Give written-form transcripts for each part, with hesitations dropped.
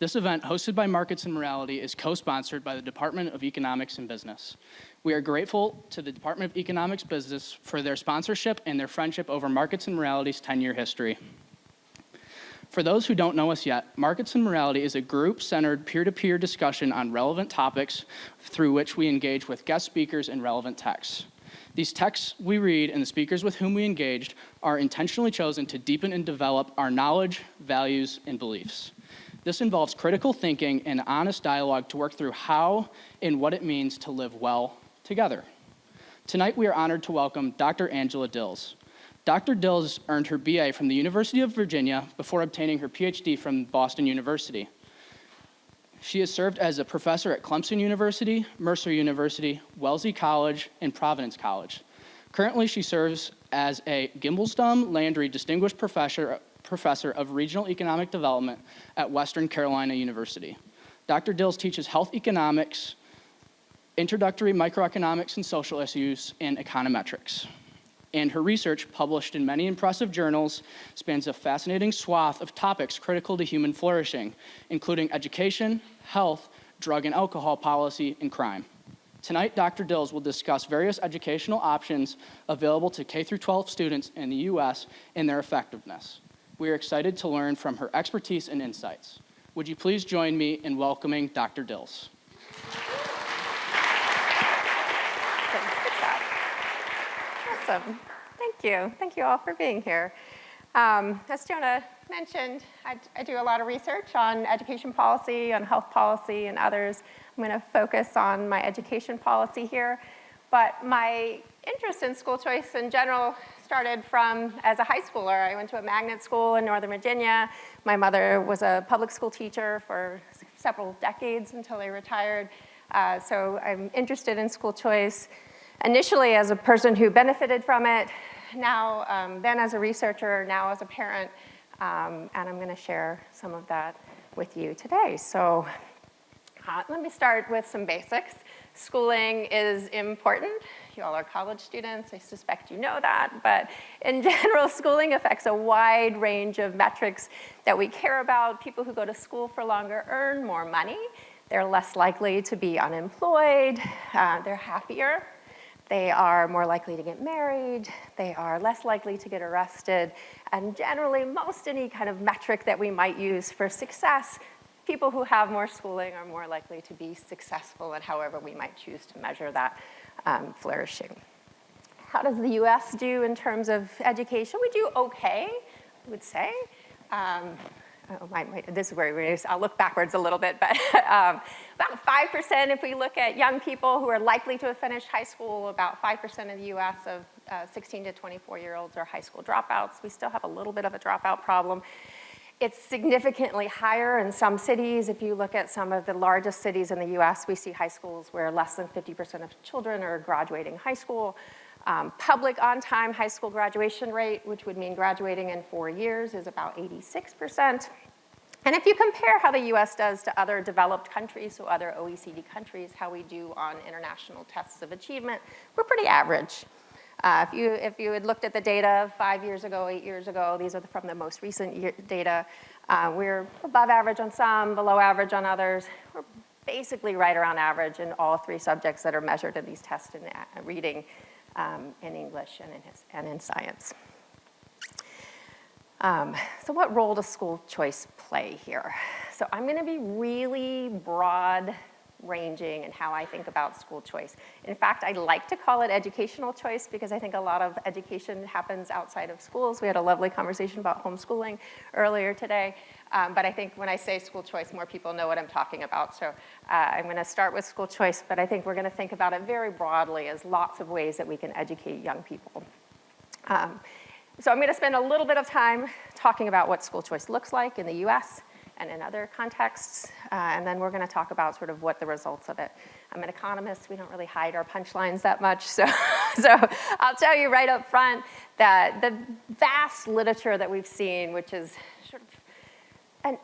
This event, hosted by Markets and Morality, is co-sponsored by the Department of Economics and Business. We are grateful to the Department of Economics Business for their sponsorship and their friendship over Markets and Morality's 10-year history. For those who don't know us yet, Markets and Morality is a group-centered peer-to-peer discussion on relevant topics through which we engage with guest speakers and relevant texts. These texts we read and the speakers with whom we engaged are intentionally chosen to deepen and develop our knowledge, values, and beliefs. This involves critical thinking and honest dialogue to work through how and what it means to live well together. Tonight, we are honored to welcome Dr. Angela Dills. Dr. Dills earned her BA from the University of Virginia before obtaining her PhD from Boston University. She has served as a professor at Clemson University, Mercer University, Wellesley College, and Providence College. Currently, she serves as a Gimbelsdom Landry Distinguished Professor of Regional Economic Development at Western Carolina University. Dr. Dills teaches health economics, introductory microeconomics and social issues, and econometrics. And her research, published in many impressive journals, spans a fascinating swath of topics critical to human flourishing, including education, health, drug and alcohol policy, and crime. Tonight, Dr. Dills will discuss various educational options available to K-12 students in the U.S. and their effectiveness. We are excited to learn from her expertise and insights. Would you please join me in welcoming Dr. Dills? Awesome. Thank you. Thank you all for being here. As Jonah mentioned, I do a lot of research on education policy, on health policy, and others. I'm going to focus on my education policy here. But my interest in school choice in general started from as a high schooler. I went to a magnet school in Northern Virginia. My mother was a public school teacher for several decades until I retired. So I'm interested in school choice. Initially as a person who benefited from it, now, then as a researcher, now as a parent, and I'm going to share some of that with you today. So let me start with some basics. Schooling is important. You all are college students. I suspect you know that. But in general, schooling affects a wide range of metrics that we care about. People who go to school for longer earn more money. They're less likely to be unemployed. They're happier. They are more likely to get married. They are less likely to get arrested. And generally, most any kind of metric that we might use for success, people who have more schooling are more likely to be successful at however we might choose to measure that flourishing. How does the US do in terms of education? We do okay, I would say. This is where I'll look backwards a little bit, but about 5% if we look at young people who are likely to have finished high school, about 5% of the US of 16 to 24-year-olds are high school dropouts. We still have a little bit of a dropout problem. It's significantly higher in some cities. If you look at some of the largest cities in the US, we see high schools where less than 50% of children are graduating high school. Public on-time high school graduation rate, which would mean graduating in 4 years, is about 86%. And if you compare how the US does to other developed countries, so other OECD countries, how we do on international tests of achievement, we're pretty average. If you had looked at the data 5 years ago, 8 years ago, these are from the most recent data, we're above average on some, below average on others. We're basically right around average in all 3 subjects that are measured in these tests in reading, in English, and in science. So what role does school choice play here? So I'm going to be really broad ranging in how I think about school choice. In fact, I like to call it educational choice because I think a lot of education happens outside of schools. We had a lovely conversation about homeschooling earlier today, but I think when I say school choice, more people know what I'm talking about. So I'm going to start with school choice, but I think we're going to think about it very broadly as lots of ways that we can educate young people. So I'm going to spend a little bit of time talking about what school choice looks like in the US and in other contexts, and then we're going to talk about sort of what the results of it. I'm an economist. We don't really hide our punchlines that much, so I'll tell you right up front that the vast literature that we've seen, which is sort of, and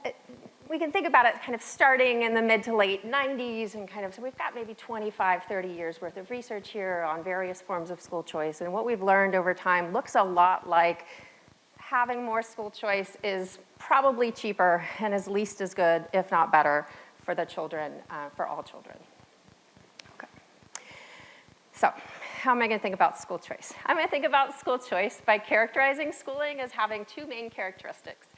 we can think about it kind of starting in the mid to late 90s, and kind of, so we've got maybe 25, 30 years worth of research here on various forms of school choice, and what we've learned over time looks a lot like having more school choice is probably cheaper and is least as good, if not better, for the children, for all children. Okay. So how am I going to think about school choice? I'm going to think about school choice by characterizing schooling as having two main characteristics.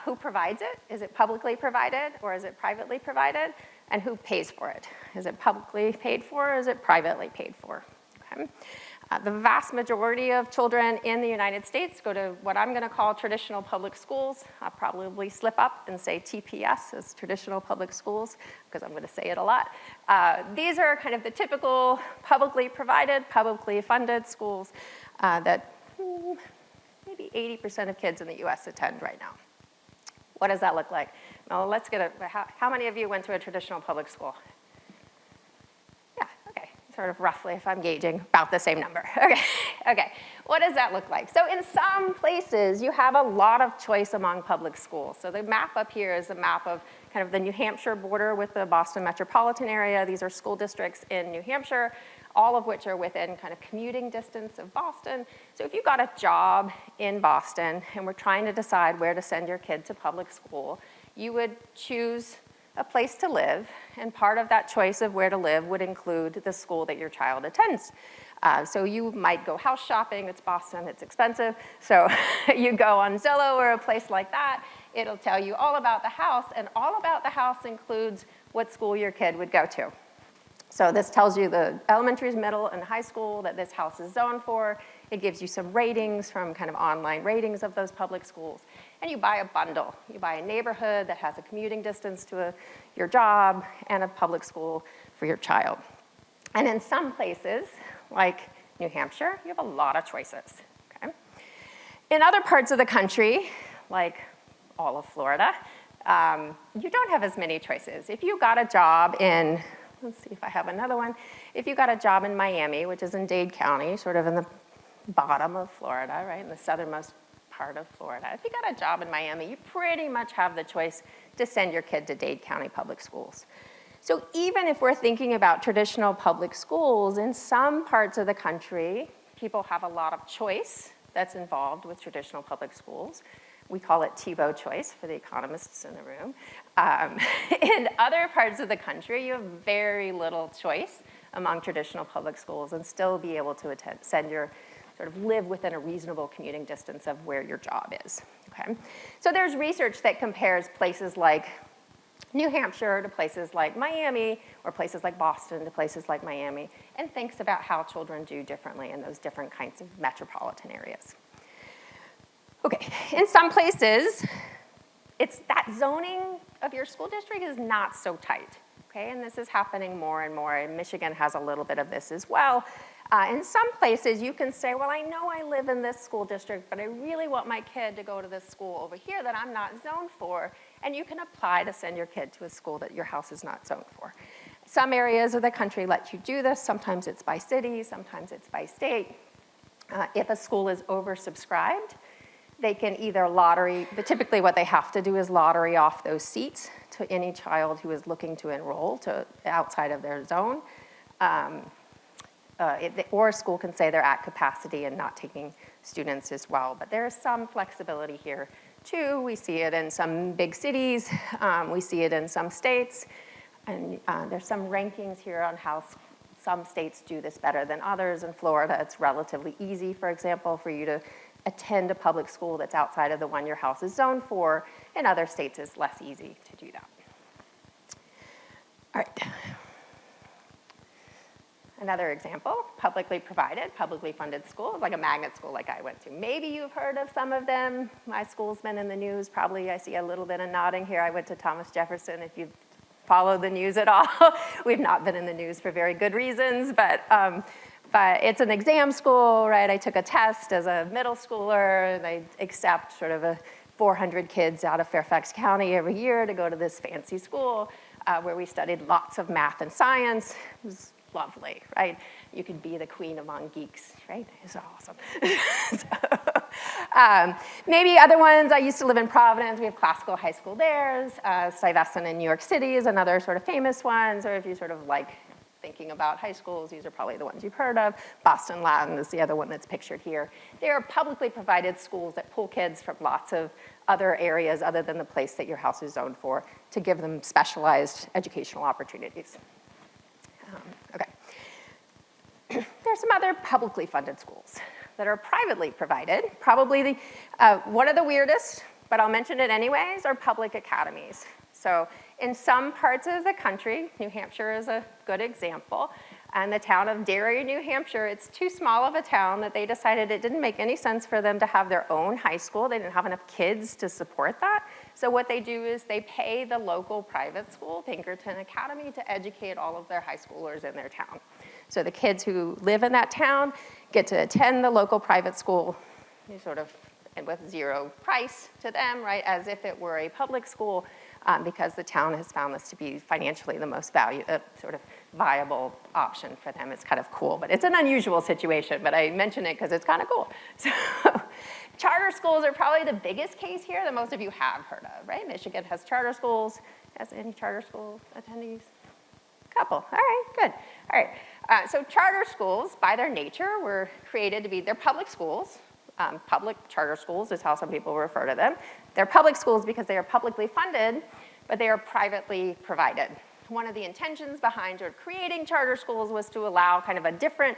Who provides it? Is it publicly provided or is it privately provided? And who pays for it? Is it publicly paid for or is it privately paid for? Okay. The vast majority of children in the United States go to what I'm going to call traditional public schools. I'll probably slip up and say TPS as traditional public schools because I'm going to say it a lot. These are kind of the typical publicly provided, publicly funded schools that maybe 80% of kids in the US attend right now. What does that look like? Well, let's get how many of you went to a traditional public school? Yeah, okay, sort of roughly, if I'm gauging, about the same number. Okay, what does that look like? So in some places, you have a lot of choice among public schools. So the map up here is a map of kind of the New Hampshire border with the Boston metropolitan area. These are school districts in New Hampshire, all of which are within kind of commuting distance of Boston. So if you got a job in Boston and were trying to decide where to send your kid to public school, you would choose a place to live, and part of that choice of where to live would include the school that your child attends. So you might go house shopping. It's Boston, it's expensive. So you go on Zillow or a place like that. It'll tell you all about the house, and all about the house includes what school your kid would go to. So this tells you the elementary, middle, and high school that this house is zoned for. It gives you some ratings from kind of online ratings of those public schools. And you buy a bundle. You buy a neighborhood that has a commuting distance to your job and a public school for your child. And in some places, like New Hampshire, you have a lot of choices. Okay? In other parts of the country, like all of Florida, you don't have as many choices. If you got a job in, let's see if I have another one. If you got a job in Miami, which is in Dade County, sort of in the bottom of Florida, right, in the southernmost part of Florida. If you got a job in Miami, you pretty much have the choice to send your kid to Dade County Public Schools. So even if we're thinking about traditional public schools, in some parts of the country, people have a lot of choice that's involved with traditional public schools. We call it TiVo choice for the economists in the room. In other parts of the country, you have very little choice among traditional public schools and still be able to send your, sort of live within a reasonable commuting distance of where your job is, okay? So there's research that compares places like New Hampshire to places like Miami, or places like Boston to places like Miami, and thinks about how children do differently in those different kinds of metropolitan areas. Okay, in some places, it's that zoning of your school district is not so tight, okay? And this is happening more and more, and Michigan has a little bit of this as well. In some places, you can say, well, I know I live in this school district, but I really want my kid to go to this school over here that I'm not zoned for, and you can apply to send your kid to a school that your house is not zoned for. Some areas of the country let you do this. Sometimes it's by city, sometimes it's by state. If a school is oversubscribed, they can either lottery, but typically what they have to do is lottery off those seats to any child who is looking to enroll to outside of their zone. Or a school can say they're at capacity and not taking students as well. But there is some flexibility here too. We see it in some big cities. We see it in some states. And there's some rankings here on how some states do this better than others. In Florida, it's relatively easy, for example, for you to attend a public school that's outside of the one your house is zoned for. In other states, it's less easy to do that. All right. Another example, publicly provided, publicly funded schools, like a magnet school like I went to. Maybe you've heard of some of them. My school's been in the news. Probably I see a little bit of nodding here. I went to Thomas Jefferson. If you've followed the news at all, we've not been in the news for very good reasons, but it's an exam school, right? I took a test as a middle schooler, and I accept sort of 400 kids out of Fairfax County every year to go to this fancy school where we studied lots of math and science. It was lovely, right? You could be the queen among geeks, right? It's awesome. Maybe other ones, I used to live in Providence. We have classical high school there. Stuyvesant in New York City is another sort of famous one. So if you sort of like thinking about high schools, these are probably the ones you've heard of. Boston Latin is the other one that's pictured here. They are publicly provided schools that pull kids from lots of other areas other than the place that your house is zoned for to give them specialized educational opportunities. Okay. There's some other publicly funded schools that are privately provided. Probably one of the weirdest, but I'll mention it anyways, are public academies. So in some parts of the country, New Hampshire is a good example, and the town of Derry, New Hampshire, it's too small of a town that they decided it didn't make any sense for them to have their own high school. They didn't have enough kids to support that. So what they do is they pay the local private school, Pinkerton Academy, to educate all of their high schoolers in their town. So the kids who live in that town get to attend the local private school, sort of with zero price to them, right, as if it were a public school, because the town has found this to be financially the most sort of viable option for them. It's kind of cool, but it's an unusual situation, but I mention it because it's kind of cool. So charter schools are probably the biggest case here that most of you have heard of, right? Michigan has charter schools. Has any charter school attendees? Couple, all right, good. All right, so charter schools, by their nature, were created to be, they're public schools. Public charter schools is how some people refer to them. They're public schools because they are publicly funded, but they are privately provided. One of the intentions behind creating charter schools was to allow kind of a different,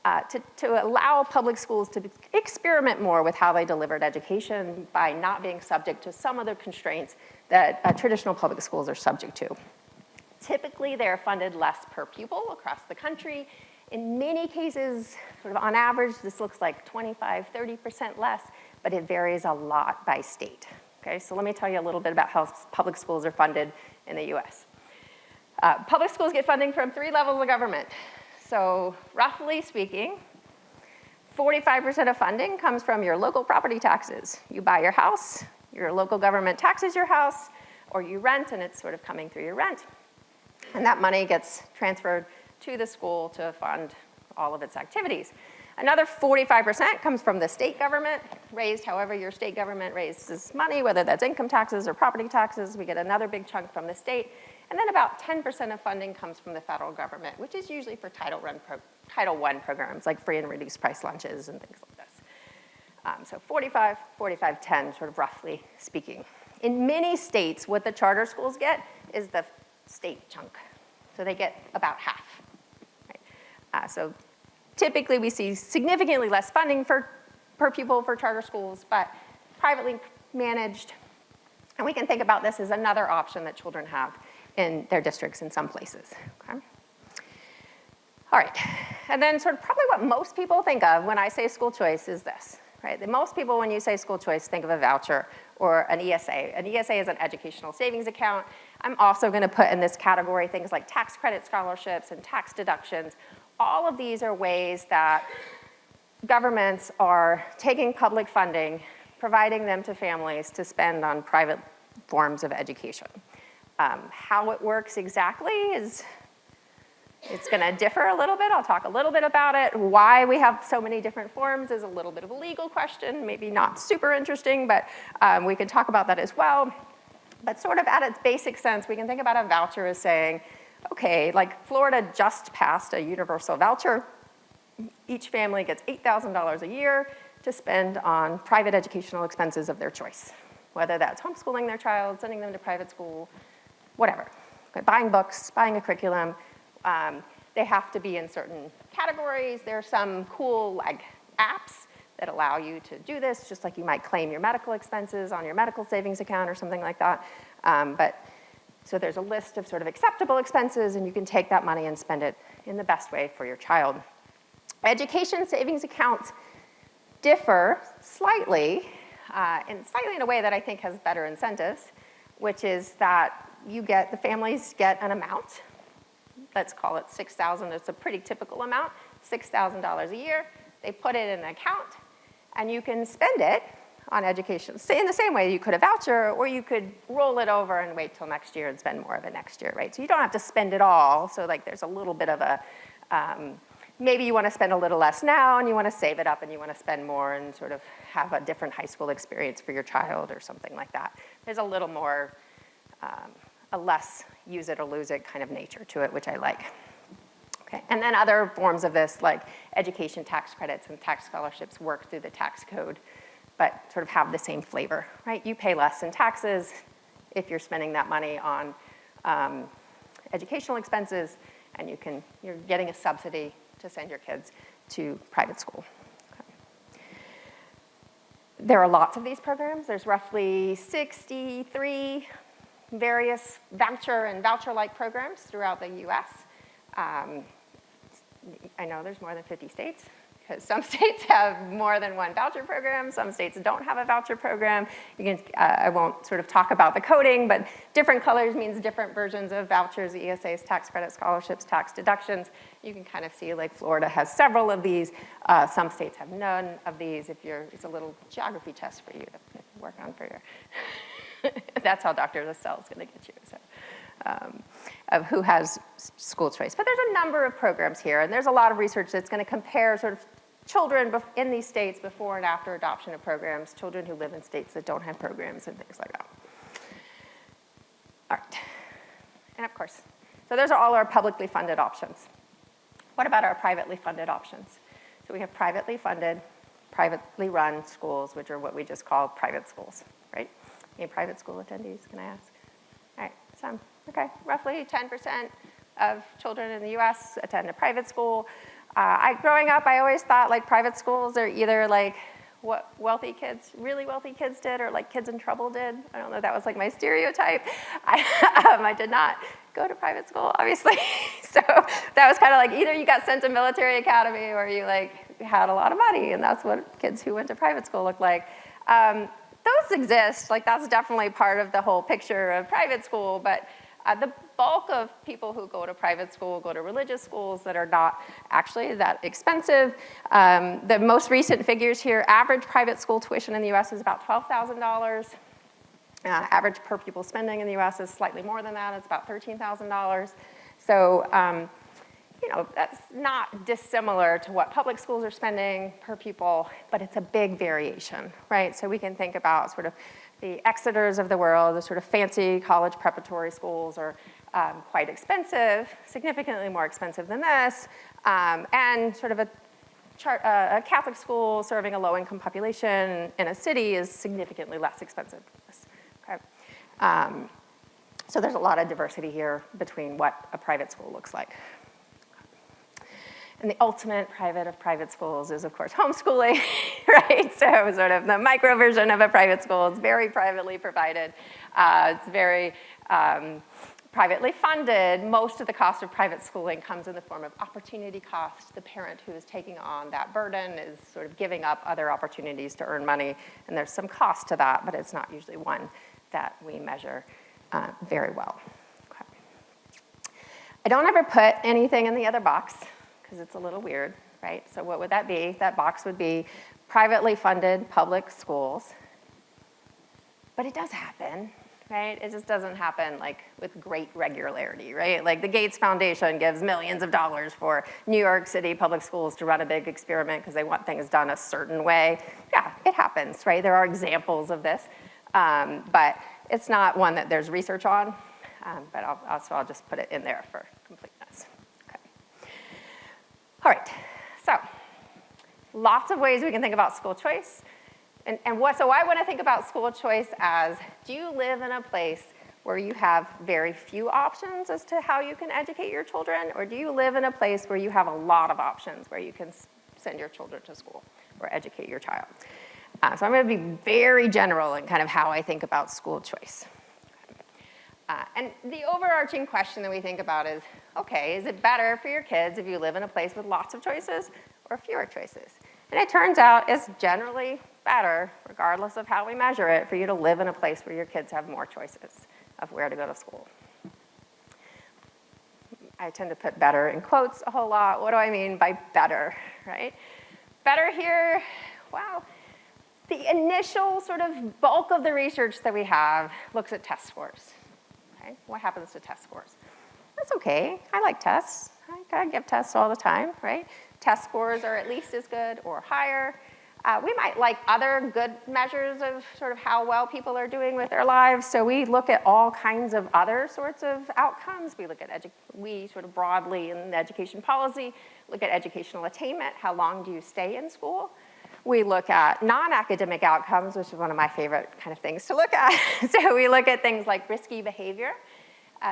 to allow public schools to experiment more with how they delivered education by not being subject to some of the constraints that traditional public schools are subject to. Typically, they're funded less per pupil across the country. In many cases, sort of on average, this looks like 25, 30% less, but it varies a lot by state. Okay, so let me tell you a little bit about how public schools are funded in the US. Public schools get funding from 3 levels of government. So roughly speaking, 45% of funding comes from your local property taxes. You buy your house, your local government taxes your house, or you rent and it's sort of coming through your rent. And that money gets transferred to the school to fund all of its activities. Another 45% comes from the state government, raised however your state government raises money, whether that's income taxes or property taxes. We get another big chunk from the state. And then about 10% of funding comes from the federal government, which is usually for Title I programs, like free and reduced price lunches and things like this. So 45, 45, 10, sort of roughly speaking. In many states, what the charter schools get is the state chunk. So they get about half. Right? So typically we see significantly less funding per pupil for charter schools, but privately managed. And we can think about this as another option that children have in their districts in some places. Okay? All right, and then sort of probably what most people think of when I say school choice is this. Right? Most people, when you say school choice, think of a voucher or an ESA. An ESA is an educational savings account. I'm also going to put in this category things like tax credit scholarships and tax deductions. All of these are ways that governments are taking public funding, providing them to families to spend on private forms of education. How it works exactly is it's going to differ a little bit. I'll talk a little bit about it. Why we have so many different forms is a little bit of a legal question, maybe not super interesting, but we can talk about that as well. But sort of at its basic sense, we can think about a voucher as saying, okay, like Florida just passed a universal voucher. Each family gets $8,000 a year to spend on private educational expenses of their choice, whether that's homeschooling their child, sending them to private school, whatever. Okay, buying books, buying a curriculum. They have to be in certain categories. There are some cool like apps that allow you to do this, just like you might claim your medical expenses on your medical savings account or something like that. So there's a list of sort of acceptable expenses, and you can take that money and spend it in the best way for your child. Education savings accounts differ slightly in a way that I think has better incentives, which is that the families get an amount. Let's call it $6,000. It's a pretty typical amount, $6,000 a year. They put it in an account, and you can spend it on education. In the same way you could a voucher, or you could roll it over and wait till next year and spend more of it next year, right? So you don't have to spend it all. So like there's a little bit of a, maybe you want to spend a little less now, and you want to save it up, and you want to spend more and sort of have a different high school experience for your child or something like that. There's a little more, a less use it or lose it kind of nature to it, which I like. Okay. And then other forms of this, like education tax credits and tax scholarships, work through the tax code, but sort of have the same flavor, right? You pay less in taxes if you're spending that money on educational expenses, and you're getting a subsidy to send your kids to private school. Okay. There are lots of these programs. There's roughly 63 various voucher and voucher-like programs throughout the US. I know there's more than 50 states, because some states have more than one voucher program, some states don't have a voucher program. I won't sort of talk about the coding, but different colors means different versions of vouchers, ESAs, tax credits, scholarships, tax deductions. You can kind of see like Florida has several of these. Some states have none of these. It's a little geography test for you to work on for your, that's how Dr. Estelle is gonna get you. So. Of who has school choice. But there's a number of programs here, and there's a lot of research that's going to compare sort of children in these states before and after adoption of programs, children who live in states that don't have programs and things like that. All right. And of course, so those are all our publicly funded options. What about our privately funded options? So we have privately funded, privately run schools, which are what we just call private schools, right? Any private school attendees, can I ask? All right, some. Okay, roughly 10% of children in the US attend a private school. Growing up, I always thought like private schools are either like what wealthy kids, really wealthy kids did, or like kids in trouble did. I don't know, that was like my stereotype. I did not go to private school, obviously. So that was kind of like either you got sent to military academy or you like had a lot of money, and that's what kids who went to private school looked like. Those exist, like that's definitely part of the whole picture of private school, but the bulk of people who go to private school go to religious schools that are not actually that expensive. The most recent figures here, average private school tuition in the US is about $12,000. Average per pupil spending in the US is slightly more than that, it's about $13,000. So, you know, that's not dissimilar to what public schools are spending per pupil, but it's a big variation, right? So we can think about sort of the Exeters of the world, the sort of fancy college preparatory schools are quite expensive, significantly more expensive than this, and sort of a Catholic school serving a low-income population in a city is significantly less expensive than this, okay? So there's a lot of diversity here between what a private school looks like. And the ultimate private of private schools is, of course, homeschooling, right? So sort of the micro version of a private school. It's very privately provided. It's very privately funded. Most of the cost of private schooling comes in the form of opportunity cost. The parent who is taking on that burden is sort of giving up other opportunities to earn money. And there's some cost to that, but it's not usually one that we measure very well. Okay. I don't ever put anything in the other box, because it's a little weird, right? So what would that be? That box would be privately funded public schools. But it does happen, right? It just doesn't happen like with great regularity, right? Like the Gates Foundation gives millions of dollars for New York City public schools to run a big experiment because they want things done a certain way. Yeah, it happens, right? There are examples of this, but it's not one that there's research on, but I'll just put it in there for completeness. All right, so lots of ways we can think about school choice. So I want to think about school choice as, do you live in a place where you have very few options as to how you can educate your children, or do you live in a place where you have a lot of options where you can send your children to school or educate your child? So I'm going to be very general in kind of how I think about school choice. And the overarching question that we think about is, okay, is it better for your kids if you live in a place with lots of choices or fewer choices? And it turns out it's generally better, regardless of how we measure it, for you to live in a place where your kids have more choices of where to go to school. I tend to put better in quotes a whole lot. What do I mean by better, right? Better here, wow. The initial sort of bulk of the research that we have looks at test scores. Okay? What happens to test scores? That's okay. I like tests. I give tests all the time, right? Test scores are at least as good or higher. We might like other good measures of sort of how well people are doing with their lives. So we look at all kinds of other sorts of outcomes. We look at, we sort of broadly in education policy, look at educational attainment. How long do you stay in school? We look at non-academic outcomes, which is one of my favorite kind of things to look at. So we look at things like risky behavior.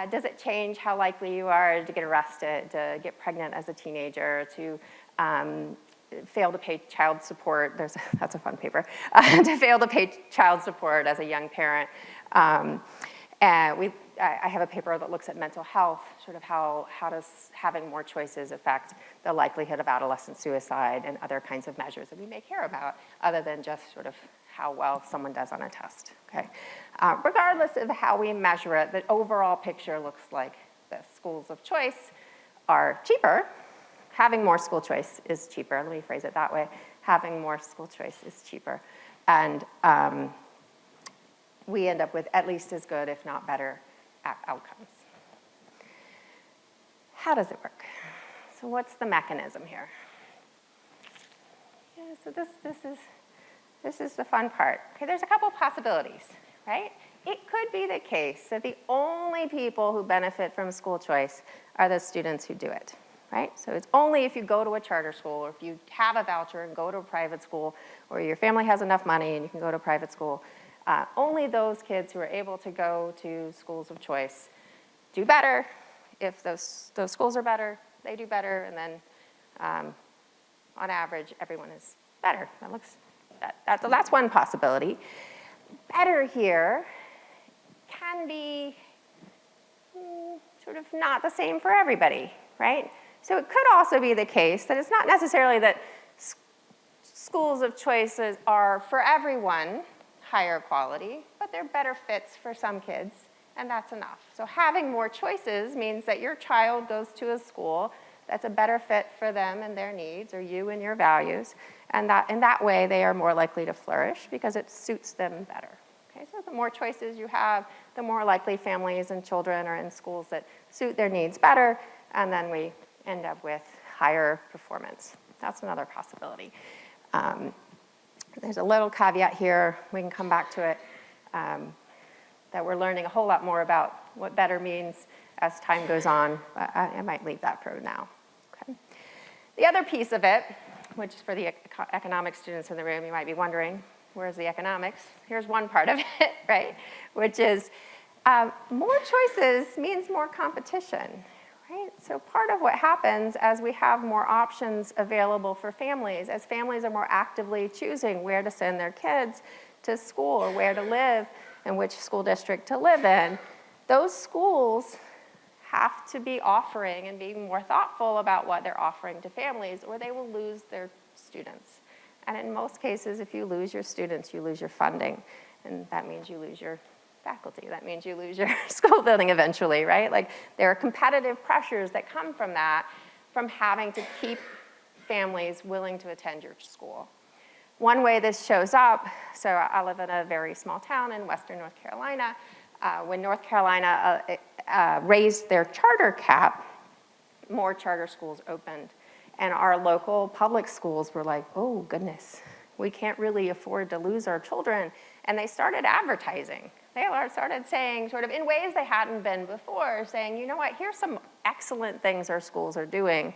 Does it change how likely you are to get arrested, to get pregnant as a teenager, to fail to pay child support? That's a fun paper. To fail to pay child support as a young parent. And I have a paper that looks at mental health, sort of how does having more choices affect the likelihood of adolescent suicide and other kinds of measures that we may care about, other than just sort of how well someone does on a test, okay? Regardless of how we measure it, the overall picture looks like this. Schools of choice are cheaper. Having more school choice is cheaper. Let me phrase it that way. Having more school choice is cheaper. And we end up with at least as good, if not better, outcomes. How does it work? So what's the mechanism here? Yeah, so this is the fun part. Okay, there's a couple possibilities, right? It could be the case that the only people who benefit from school choice are the students who do it, right? So it's only if you go to a charter school, or if you have a voucher and go to a private school, or your family has enough money and you can go to a private school, only those kids who are able to go to schools of choice do better. If those schools are better, they do better, and then on average, everyone is better. That's one possibility. Better here can be sort of not the same for everybody, right? So it could also be the case that it's not necessarily that schools of choices are for everyone higher quality, but they're better fits for some kids, and that's enough. So having more choices means that your child goes to a school that's a better fit for them and their needs, or you and your values, and that in that way they are more likely to flourish because it suits them better. Okay, so the more choices you have, the more likely families and children are in schools that suit their needs better, and then we end up with higher performance. That's another possibility. There's a little caveat here, we can come back to it, that we're learning a whole lot more about what better means as time goes on, but I might leave that for now. Okay. The other piece of it, which is for the economics students in the room, you might be wondering, where's the economics? Here's one part of it, right? Which is more choices means more competition, right? So part of what happens as we have more options available for families, as families are more actively choosing where to send their kids to school or where to live and which school district to live in, those schools have to be offering and being more thoughtful about what they're offering to families, or they will lose their students. And in most cases, if you lose your students, you lose your funding. And that means you lose your faculty. That means you lose your school building eventually, right? Like, there are competitive pressures that come from that, from having to keep families willing to attend your school. One way this shows up, so I live in a very small town in western North Carolina. When North Carolina raised their charter cap, more charter schools opened. And our local public schools were like, oh goodness, we can't really afford to lose our children. And they started advertising. They started saying, sort of in ways they hadn't been before, saying, you know what, here's some excellent things our schools are doing.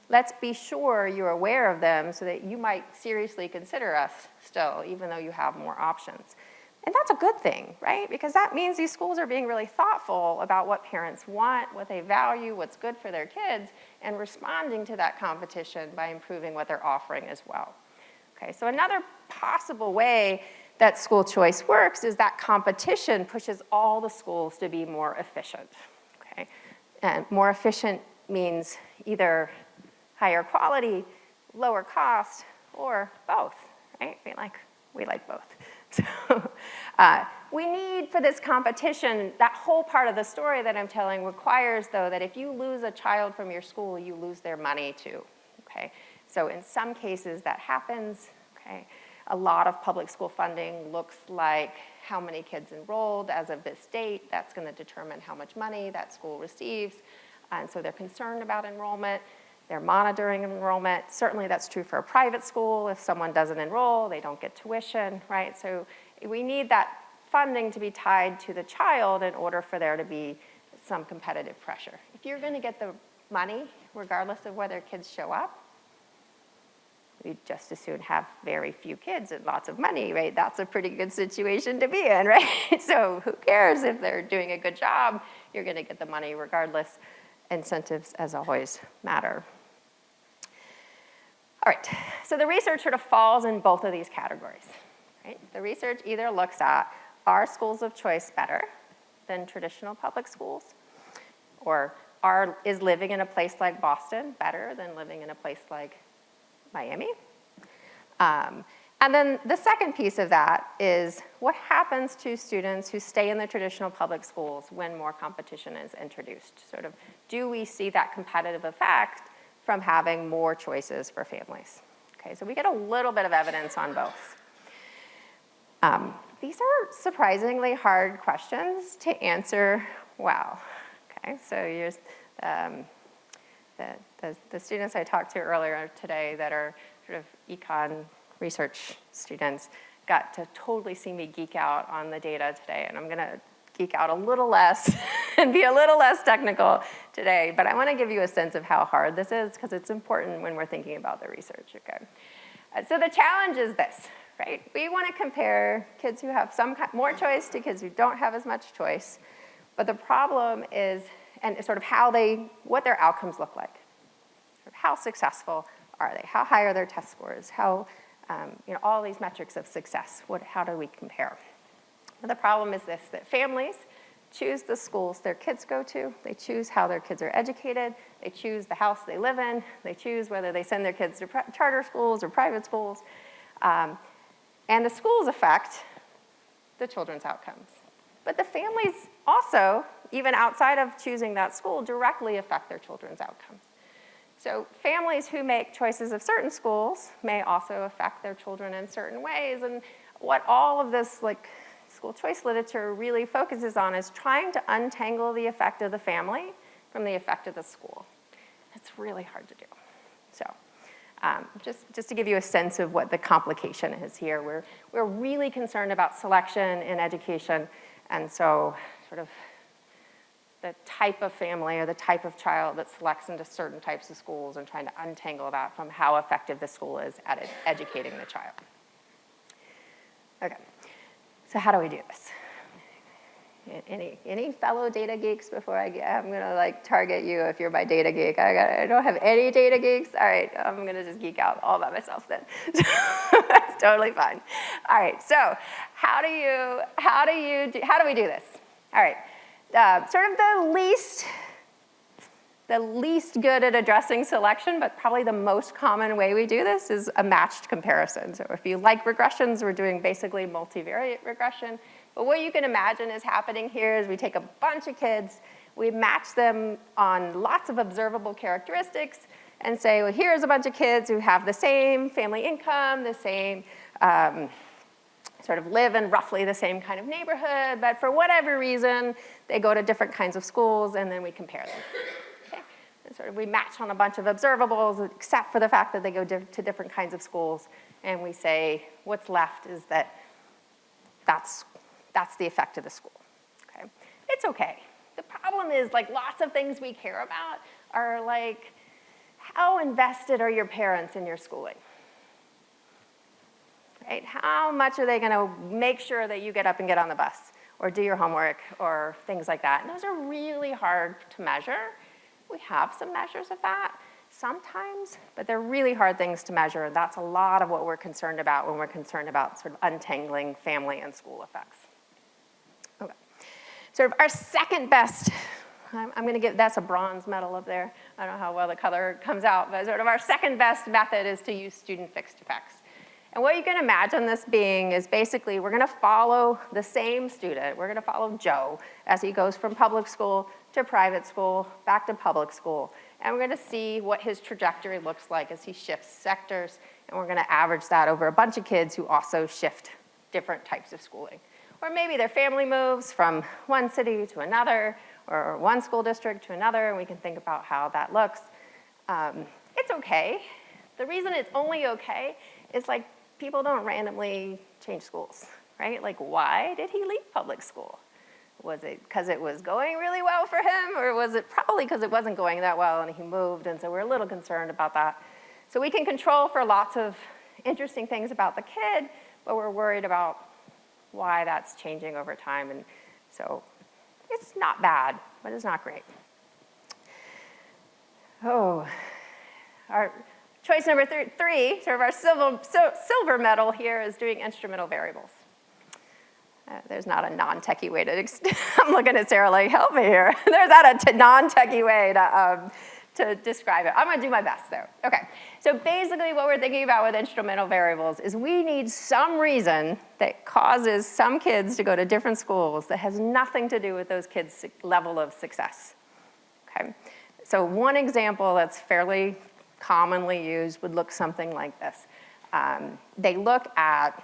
Let's be sure you're aware of them so that you might seriously consider us still, even though you have more options. And that's a good thing, right? Because that means these schools are being really thoughtful about what parents want, what they value, what's good for their kids, and responding to that competition by improving what they're offering as well. Okay, so another possible way that school choice works is that competition pushes all the schools to be more efficient. Okay, and more efficient means either higher quality, lower cost, or both, right? We like both. So we need, for this competition, that whole part of the story that I'm telling requires, though, that if you lose a child from your school, you lose their money too, okay? So in some cases that happens, okay? A lot of public school funding looks like how many kids enrolled as of this date. That's gonna determine how much money that school receives. And so they're concerned about enrollment. They're monitoring enrollment. Certainly that's true for a private school. If someone doesn't enroll, they don't get tuition, right? So we need that funding to be tied to the child in order for there to be some competitive pressure. If you're going to get the money, regardless of whether kids show up, we'd just as soon have very few kids and lots of money, right? That's a pretty good situation to be in, right? So who cares if they're doing a good job? You're going to get the money regardless. Incentives, as always, matter. All right, so the research sort of falls in both of these categories, right? The research either looks at, are schools of choice better than traditional public schools? Or is living in a place like Boston better than living in a place like Miami? And then the second piece of that is what happens to students who stay in the traditional public schools when more competition is introduced? Sort of, do we see that competitive effect from having more choices for families? Okay, so we get a little bit of evidence on both. These are surprisingly hard questions to answer well. Okay, so here's the students I talked to earlier today that are sort of econ research students got to totally see me geek out on the data today, and I'm gonna geek out a little less and be a little less technical today, but I wanna give you a sense of how hard this is because it's important when we're thinking about the research, okay? So the challenge is this, right? We wanna compare kids who have more choice to kids who don't have as much choice, but the problem is, and sort of what their outcomes look like. Sort of how successful are they? How high are their test scores? How, all these metrics of success, how do we compare? Well, the problem is this, that families choose the schools their kids go to, they choose how their kids are educated, they choose the house they live in, they choose whether they send their kids to charter schools or private schools, and the schools affect the children's outcomes. But the families also, even outside of choosing that school, directly affect their children's outcomes. So families who make choices of certain schools may also affect their children in certain ways, and what all of this school choice literature really focuses on is trying to untangle the effect of the family from the effect of the school. It's really hard to do. So just to give you a sense of what the complication is here, we're really concerned about selection in education, and so sort of the type of family or the type of child that selects into certain types of schools and trying to untangle that from how effective the school is at educating the child. Okay, so how do we do this? Any fellow data geeks before I'm gonna target you if you're my data geek. I don't have any data geeks. All right, I'm gonna just geek out all by myself then. That's totally fine. All right, so how do we do this? All right. Sort of the least good at addressing selection, but probably the most common way we do this is a matched comparison. So if you like regressions, we're doing basically multivariate regression. But what you can imagine is happening here is we take a bunch of kids, we match them on lots of observable characteristics, and say, well, here's a bunch of kids who have the same family income, the same sort of live in roughly the same kind of neighborhood, but for whatever reason, they go to different kinds of schools, and then we compare them. Okay? And sort of we match on a bunch of observables, except for the fact that they go to different kinds of schools, and we say what's left is that's the effect of the school. Okay? It's okay. The problem is lots of things we care about are how invested are your parents in your schooling? Right? How much are they going to make sure that you get up and get on the bus or do your homework or things like that? And those are really hard to measure. We have some measures of that sometimes, but they're really hard things to measure, and that's a lot of what we're concerned about when we're concerned about sort of untangling family and school effects. Okay. Sort of our second best, I'm going to give, that's a bronze medal up there. I don't know how well the color comes out, but sort of our second best method is to use student fixed effects. And what you can imagine this being is basically we're going to follow the same student. We're going to follow Joe as he goes from public school to private school, back to public school. And we're going to see what his trajectory looks like as he shifts sectors. And we're going to average that over a bunch of kids who also shift different types of schooling. Or maybe their family moves from one city to another, or one school district to another, and we can think about how that looks. It's okay. The reason it's only okay is like people don't randomly change schools, right? Like why did he leave public school? Was it because it was going really well for him, or was it probably because it wasn't going that well and he moved, and so we're a little concerned about that. So we can control for lots of interesting things about the kid, but we're worried about why that's changing over time, and so it's not bad, but it's not great. Oh, our choice number three, sort of our silver medal here, is doing instrumental variables. There's not a non-techie way to, I'm looking at Sarah like, help me here. There's not a non-techie way to describe it. I'm gonna do my best though. Okay, so basically what we're thinking about with instrumental variables is we need some reason that causes some kids to go to different schools that has nothing to do with those kids' level of success, okay? So one example that's fairly commonly used would look something like this. They look at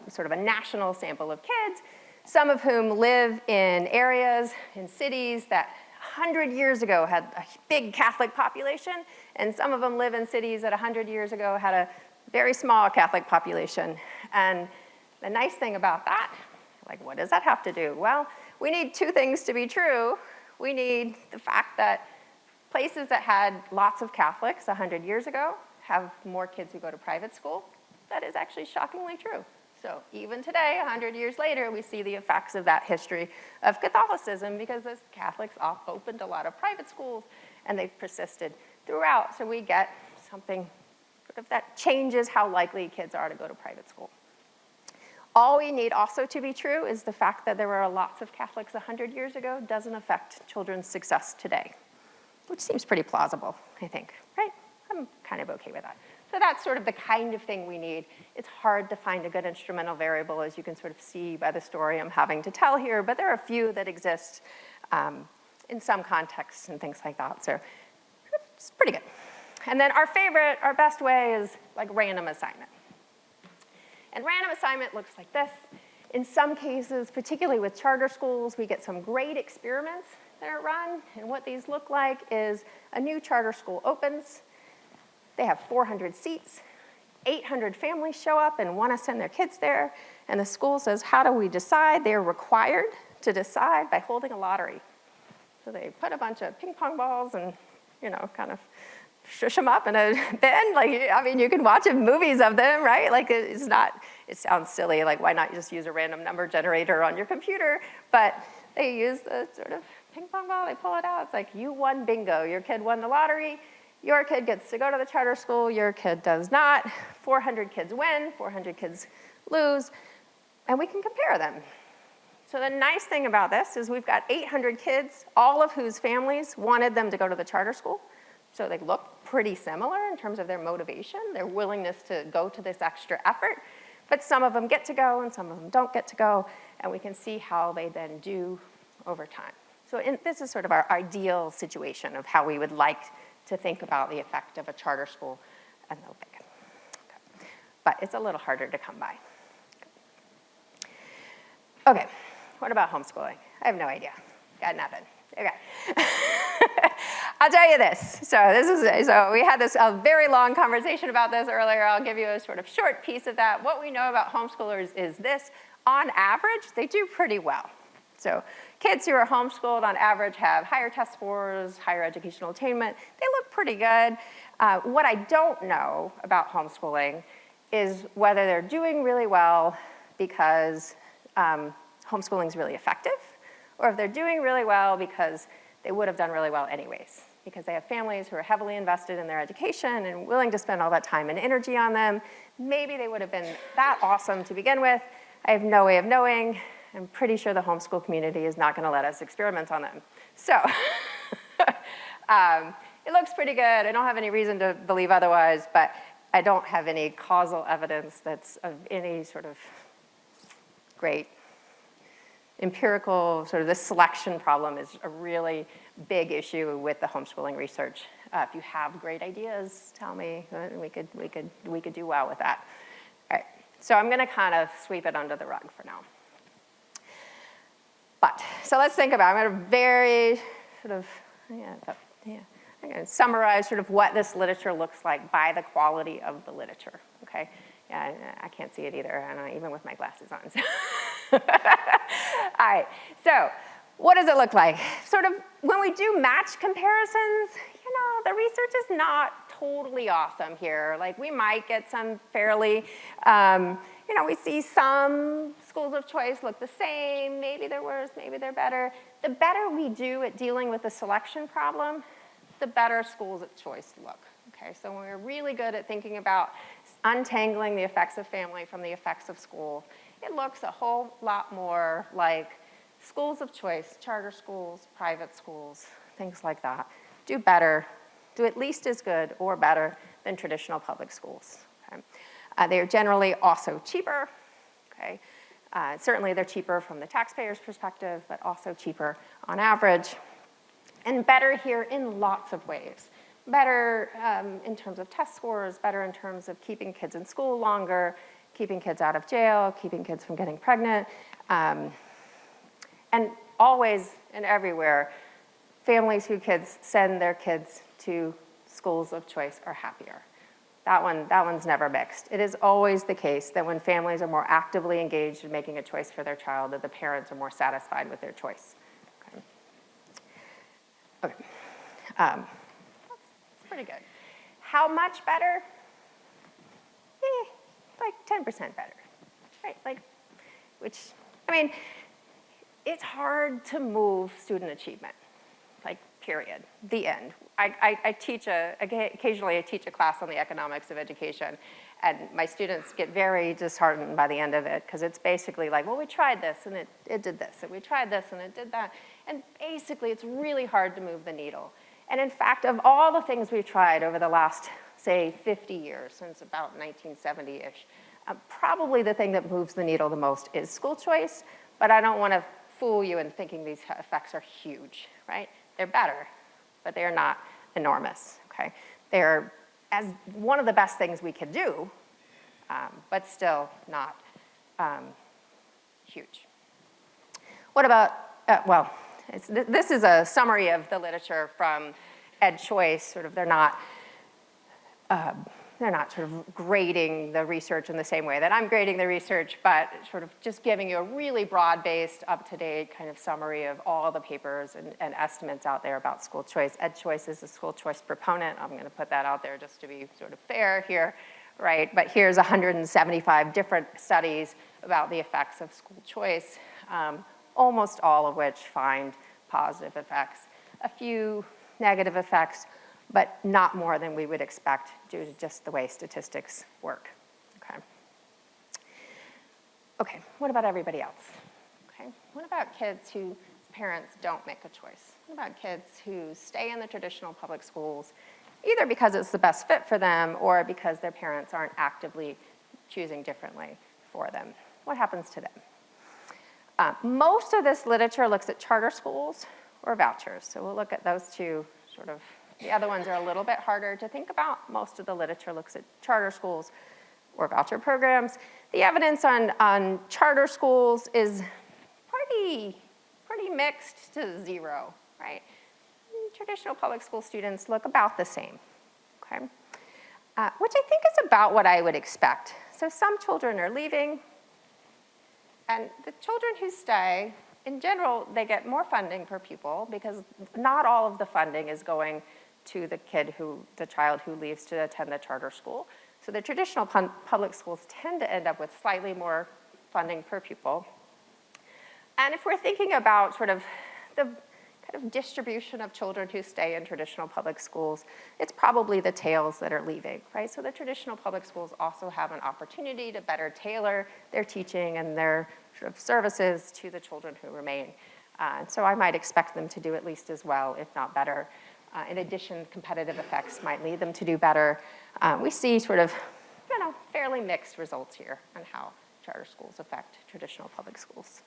sort of a national sample of kids, some of whom live in areas, in cities that 100 years ago had a big Catholic population, and some of them live in cities that 100 years ago had a very small Catholic population. And the nice thing about that, like what does that have to do? Well, we need two things to be true. We need the fact that places that had lots of Catholics 100 years ago have more kids who go to private school. That is actually shockingly true. So even today, 100 years later, we see the effects of that history of Catholicism because the Catholics opened a lot of private schools and they've persisted throughout. So we get something sort of that changes how likely kids are to go to private school. All we need also to be true is the fact that there were lots of Catholics 100 years ago doesn't affect children's success today, which seems pretty plausible, I think, right? I'm kind of okay with that. So that's sort of the kind of thing we need. It's hard to find a good instrumental variable, as you can sort of see by the story I'm having to tell here, but there are a few that exist in some contexts and things like that, so it's pretty good. And then our favorite, our best way is like random assignment. And random assignment looks like this. In some cases, particularly with charter schools, we get some great experiments that are run, and what these look like is a new charter school opens. They have 400 seats, 800 families show up and want to send their kids there, and the school says, how do we decide? They're required to decide by holding a lottery. So they put a bunch of ping pong balls and, you know, kind of shush them up in a bin. Like, I mean, you can watch movies of them, right? Like, it's not, it sounds silly, like why not just use a random number generator on your computer? But they use the sort of ping pong ball, they pull it out. It's like, you won bingo, your kid won the lottery. Your kid gets to go to the charter school, your kid does not. 400 kids win, 400 kids lose, and we can compare them. So the nice thing about this is we've got 800 kids, all of whose families wanted them to go to the charter school. So they look pretty similar in terms of their motivation, their willingness to go to this extra effort, but some of them get to go and some of them don't get to go, and we can see how they then do over time. So this is sort of our ideal situation of how we would like to think about the effect of a charter school and the like. Okay. But it's a little harder to come by. Okay, what about homeschooling? I have no idea. Got nothing. Okay. I'll tell you this. So we had this a very long conversation about this earlier. I'll give you a sort of short piece of that. What we know about homeschoolers is this. On average, they do pretty well. So kids who are homeschooled on average have higher test scores, higher educational attainment. They look pretty good. What I don't know about homeschooling is whether they're doing really well because homeschooling is really effective, or if they're doing really well because they would have done really well anyways, because they have families who are heavily invested in their education and willing to spend all that time and energy on them. Maybe they would have been that awesome to begin with. I have no way of knowing. I'm pretty sure the homeschool community is not going to let us experiment on them. So it looks pretty good. I don't have any reason to believe otherwise, but I don't have any causal evidence that's of any sort of great empirical, sort of this selection problem is a really big issue with the homeschooling research. If you have great ideas, tell me. We could do well with that. All right, so I'm going to kind of sweep it under the rug for now. But, so let's think about it. I'm going to very sort of, I'm I'm going to summarize sort of what this literature looks like by the quality of the literature, okay? Yeah, I can't see it either, even with my glasses on. So. All right, so what does it look like? Sort of when we do match comparisons, the research is not totally awesome here. Like we might get some fairly, we see some schools of choice look the same, maybe they're worse, maybe they're better. The better we do at dealing with the selection problem, the better schools of choice look. Okay, so when we're really good at thinking about untangling the effects of family from the effects of school, it looks a whole lot more like schools of choice, charter schools, private schools, things like that, do better, do at least as good or better than traditional public schools. Okay? They are generally also cheaper. Okay? Certainly they're cheaper from the taxpayer's perspective, but also cheaper on average. And better here in lots of ways. Better in terms of test scores, better in terms of keeping kids in school longer, keeping kids out of jail, keeping kids from getting pregnant. And always and everywhere, families whose kids send their kids to schools of choice are happier. That one's never mixed. It is always the case that when families are more actively engaged in making a choice for their child, that the parents are more satisfied with their choice. Okay. That's pretty good. How much better? Like 10% better, right? Like, which, it's hard to move student achievement, like, period, the end. Occasionally I teach a class on the economics of education, and my students get very disheartened by the end of it, because it's basically like, well, we tried this, and it did this, and we tried this, and it did that. And basically, it's really hard to move the needle. And in fact, of all the things we've tried over the last, say, 50 years, since about 1970-ish, probably the thing that moves the needle the most is school choice, but I don't want to fool you in thinking these effects are huge, right? They're better, but they are not enormous, okay? They're as one of the best things we can do, but still not huge. What about, this is a summary of the literature from EdChoice. Sort of, they're not sort of grading the research in the same way that I'm grading the research, but sort of just giving you a really broad-based, up-to-date kind of summary of all the papers and estimates out there about school choice. EdChoice is a school choice proponent. I'm going to put that out there just to be sort of fair here, right? But here's 175 different studies about the effects of school choice, almost all of which find positive effects. A few negative effects, but not more than we would expect due to just the way statistics work, okay? Okay, what about everybody else? Okay, what about kids whose parents don't make a choice? What about kids who stay in the traditional public schools, either because it's the best fit for them or because their parents aren't actively choosing differently for them? What happens to them? Most of this literature looks at charter schools or vouchers, so we'll look at those two sort of. The other ones are a little bit harder to think about. Most of the literature looks at charter schools or voucher programs. The evidence on charter schools is pretty mixed to zero, right? Traditional public school students look about the same, okay? Which I think is about what I would expect. So some children are leaving, and the children who stay, in general, they get more funding per pupil because not all of the funding is going to the child who leaves to attend the charter school. So the traditional public schools tend to end up with slightly more funding per pupil. And if we're thinking about sort of the kind of distribution of children who stay in traditional public schools, it's probably the tails that are leaving, right? So the traditional public schools also have an opportunity to better tailor their teaching and their sort of services to the children who remain. So I might expect them to do at least as well, if not better. In addition, competitive effects might lead them to do better. We see sort of, fairly mixed results here on how charter schools affect traditional public schools.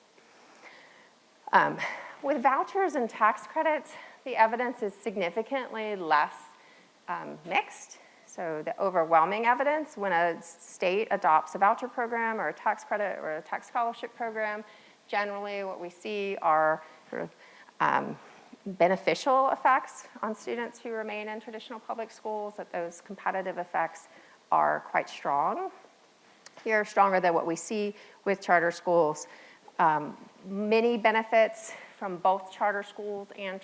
With vouchers and tax credits, the evidence is significantly less mixed. So the overwhelming evidence when a state adopts a voucher program or a tax credit or a tax scholarship program, generally what we see are sort of beneficial effects on students who remain in traditional public schools, that those competitive effects are quite strong. Here, stronger than what we see with charter schools. Many benefits from both charter schools and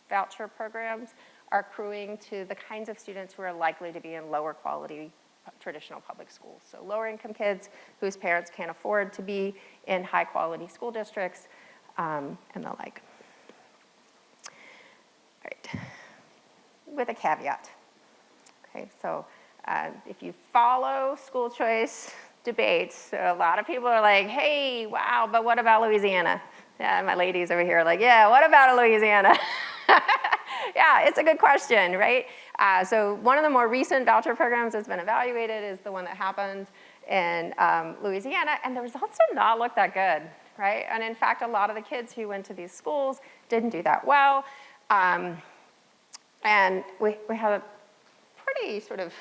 voucher programs are accruing to the kinds of students who are likely to be in lower quality traditional public schools. So lower income kids whose parents can't afford to be in high quality school districts and the like. All right, with a caveat. Okay, so if you follow school choice debates, a lot of people are like, hey, wow, but what about Louisiana? Yeah, my ladies over here are like, yeah, what about Louisiana? Yeah, it's a good question, right? So one of the more recent voucher programs that's been evaluated is the one that happened in Louisiana, and the results did not look that good, right? And in fact, a lot of the kids who went to these schools didn't do that well. And we had a pretty sort of,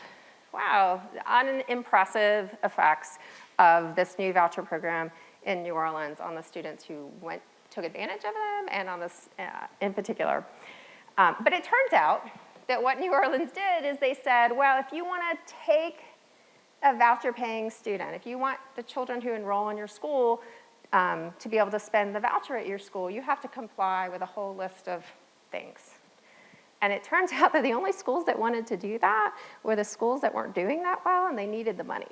wow, unimpressive effects of this new voucher program in New Orleans on the students who took advantage of them and on this in particular. But it turns out that what New Orleans did is they said, well, if you want to take a voucher paying student, if you want the children who enroll in your school to be able to spend the voucher at your school, you have to comply with a whole list of things. And it turns out that the only schools that wanted to do that were the schools that weren't doing that well and they needed the money.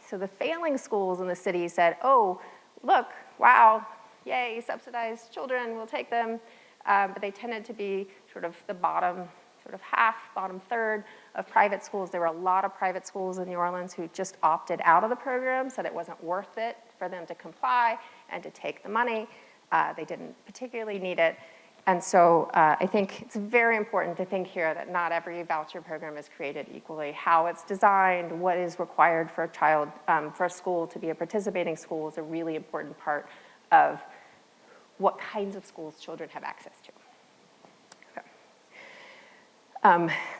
So the failing schools in the city said, oh, look, wow, yay, subsidized children, we'll take them. But they tended to be sort of the bottom third of private schools. There were a lot of private schools in New Orleans who just opted out of the program, said it wasn't worth it for them to comply and to take the money. They didn't particularly need it. And so I think it's very important to think here that not every voucher program is created equally. How it's designed, what is required for a child, for a school to be a participating school is a really important part of what kinds of schools children have access to. Okay.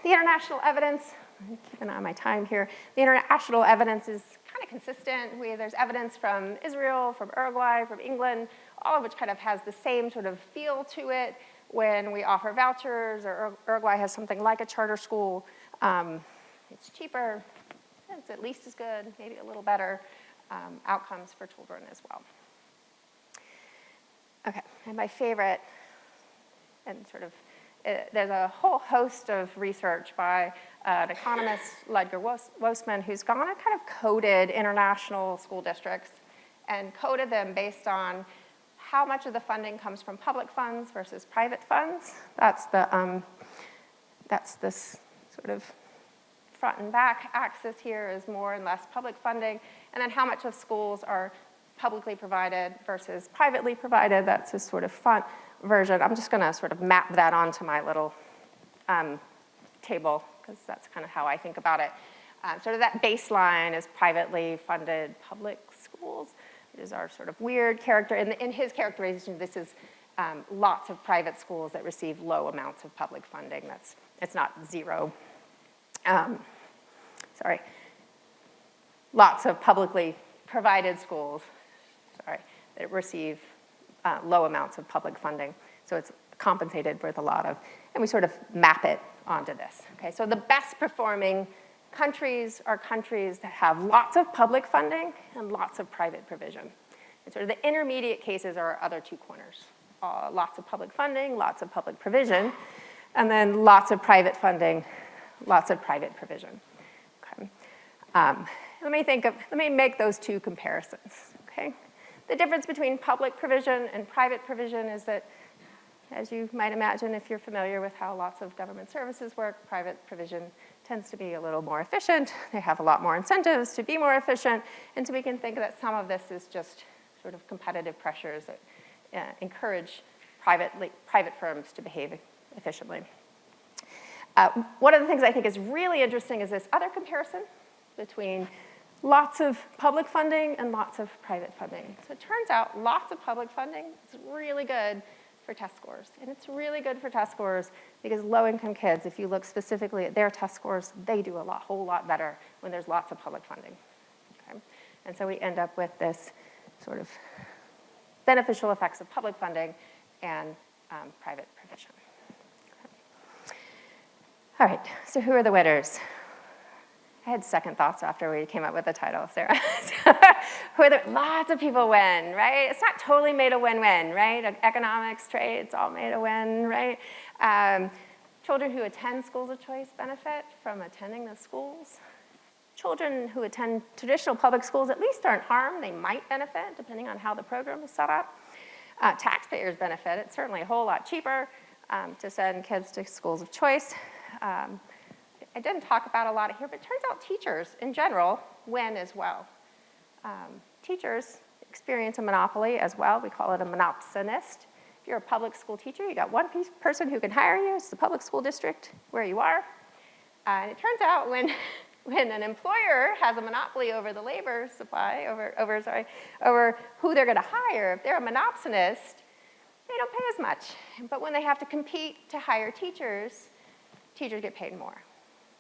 The international evidence, I'm keeping an eye on my time here. The international evidence is kind of consistent. There's evidence from Israel, from Uruguay, from England, all of which kind of has the same sort of feel to it when we offer vouchers, or Uruguay has something like a charter school. It's cheaper, it's at least as good, maybe a little better outcomes for children as well. Okay, and my favorite, and sort of, there's a whole host of research by an economist, Ludger Wosman, who's gone and kind of coded international school districts and coded them based on how much of the funding comes from public funds versus private funds. That's this sort of front and back axis here is more and less public funding, and then how much of schools are publicly provided versus privately provided. That's this sort of front version. I'm just going to sort of map that onto my little table, because that's kind of how I think about it. Sort of that baseline is privately funded public schools. It is our sort of weird character. In his characterization, this is lots of private schools that receive low amounts of public funding. It's not zero. Lots of publicly provided schools, that receive low amounts of public funding. So it's compensated with a lot of, and we sort of map it onto this. Okay, so the best performing countries are countries that have lots of public funding and lots of private provision. And sort of the intermediate cases are our other two corners. Lots of public funding, lots of public provision, and then lots of private funding, lots of private provision. Okay. Let me make those two comparisons. Okay. The difference between public provision and private provision is that, as you might imagine if you're familiar with how lots of government services work, private provision tends to be a little more efficient. They have a lot more incentives to be more efficient, and so we can think that some of this is just sort of competitive pressures that encourage private firms to behave efficiently. One of the things I think is really interesting is this other comparison between lots of public funding and lots of private funding. So it turns out lots of public funding is really good for test scores. And it's really good for test scores because low-income kids, if you look specifically at their test scores, they do a whole lot better when there's lots of public funding. Okay? And so we end up with this sort of beneficial effects of public funding and private provision. All right, so who are the winners? I had second thoughts after we came up with the title, Sarah. Lots of people win, right? It's not totally made a win-win, right? Economics, trade, it's all made a win, right? Children who attend schools of choice benefit from attending those schools. Children who attend traditional public schools at least aren't harmed. They might benefit, depending on how the program is set up. Taxpayers benefit. It's certainly a whole lot cheaper to send kids to schools of choice. I didn't talk about a lot here, but it turns out teachers, in general, win as well. Teachers experience a monopoly as well. We call it a monopsonist. If you're a public school teacher, you got one person who can hire you. It's the public school district where you are. And it turns out when an employer has a monopoly over the labor supply, over who they're going to hire, if they're a monopsonist, they don't pay as much. But when they have to compete to hire teachers, teachers get paid more.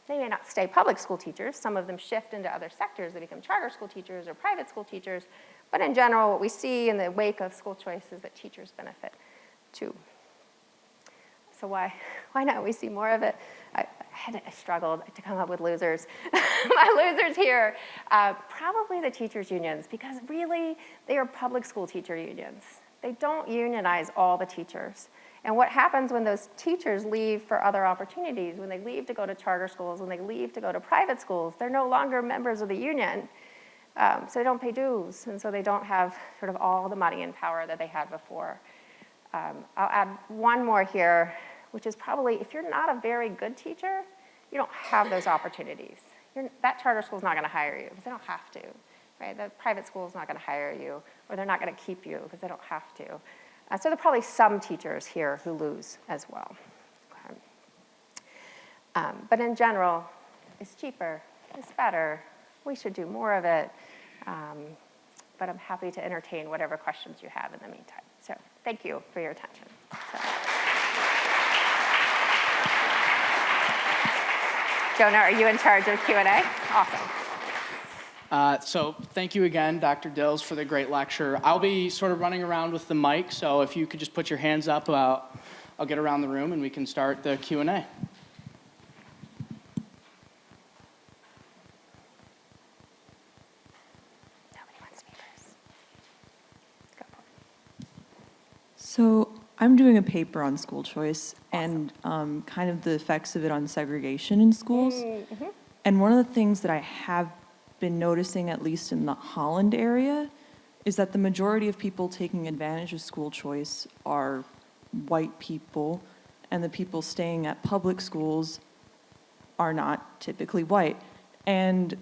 They may not stay public school teachers. Some of them shift into other sectors. They become charter school teachers or private school teachers. But in general, what we see in the wake of school choice is that teachers benefit too. So why not? We see more of it. I struggled to come up with losers. My losers here, probably the teachers' unions, because really, they are public school teacher unions. They don't unionize all the teachers. And what happens when those teachers leave for other opportunities, when they leave to go to charter schools, when they leave to go to private schools, they're no longer members of the union. So they don't pay dues, and so they don't have sort of all the money and power that they had before. I'll add one more here, which is probably, if you're not a very good teacher, you don't have those opportunities. That charter school is not going to hire you because they don't have to, right? The private school is not going to hire you, or they're not going to keep you because they don't have to. So there are probably some teachers here who lose as well. Okay. But in general, it's cheaper, it's better. We should do more of it. But I'm happy to entertain whatever questions you have in the meantime. So thank you for your attention. Jonah, are you in charge of Q&A? Awesome. So thank you again, Dr. Dills, for the great lecture. I'll be sort of running around with the mic, so if you could just put your hands up, I'll get around the room and we can start the Q&A. Nobody wants to be first. Go for it. So I'm doing a paper on school choice and kind of the effects of it on segregation in schools. Mm-hmm. And one of the things that I have been noticing, at least in the Holland area, is that the majority of people taking advantage of school choice are white people, and the people staying at public schools are not typically white. And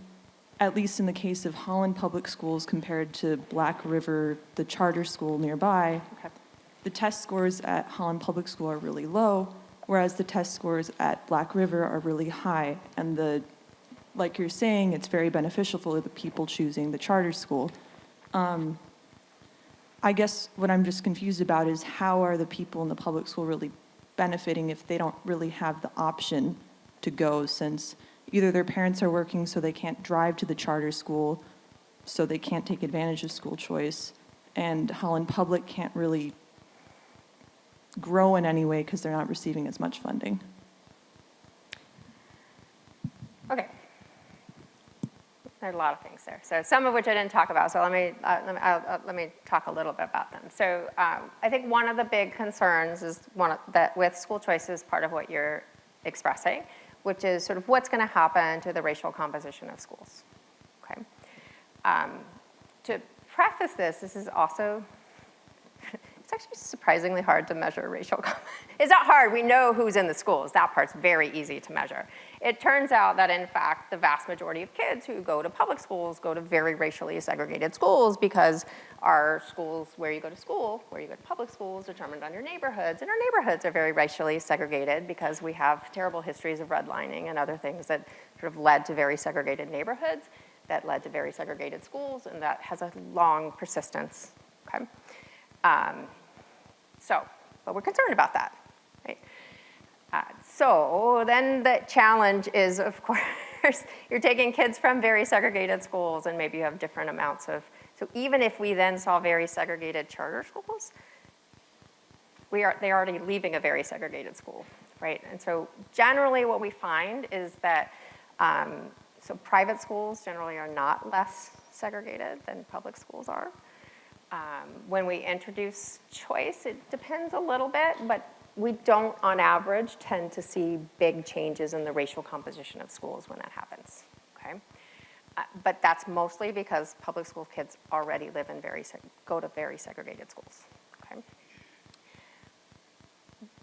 at least in the case of Holland public schools compared to Black River, the charter school nearby, the test scores at Holland Public School are really low, whereas the test scores at Black River are really high. And like you're saying, it's very beneficial for the people choosing the charter school. I guess what I'm just confused about is how are the people in the public school really benefiting if they don't really have the option to go, since either their parents are working so they can't drive to the charter school, so they can't take advantage of school choice, and Holland Public can't really grow in any way because they're not receiving as much funding. Okay. There's a lot of things there. So some of which I didn't talk about. So let me talk a little bit about them. So I think one of the big concerns is that with school choice is part of what you're expressing, which is sort of what's going to happen to the racial composition of schools. Okay. To preface this is also, it's actually surprisingly hard to measure racial. It's not hard. We know who's in the schools. That part's very easy to measure. It turns out that, in fact, the vast majority of kids who go to public schools go to very racially segregated schools, because our schools, where you go to school, where you go to public schools, determined on your neighborhoods. And our neighborhoods are very racially segregated because we have terrible histories of redlining and other things that sort of led to very segregated neighborhoods, that led to very segregated schools, and that has a long persistence. Okay. But we're concerned about that, right? So then the challenge is, of course, you're taking kids from very segregated schools, and maybe you have different amounts of, so even if we then saw very segregated charter schools, they're already leaving a very segregated school, right? And so generally what we find is that, so private schools generally are not less segregated than public schools are. When we introduce choice, it depends a little bit, but we don't, on average, tend to see big changes in the racial composition of schools when that happens, okay? But that's mostly because public school kids already live in go to very segregated schools, okay?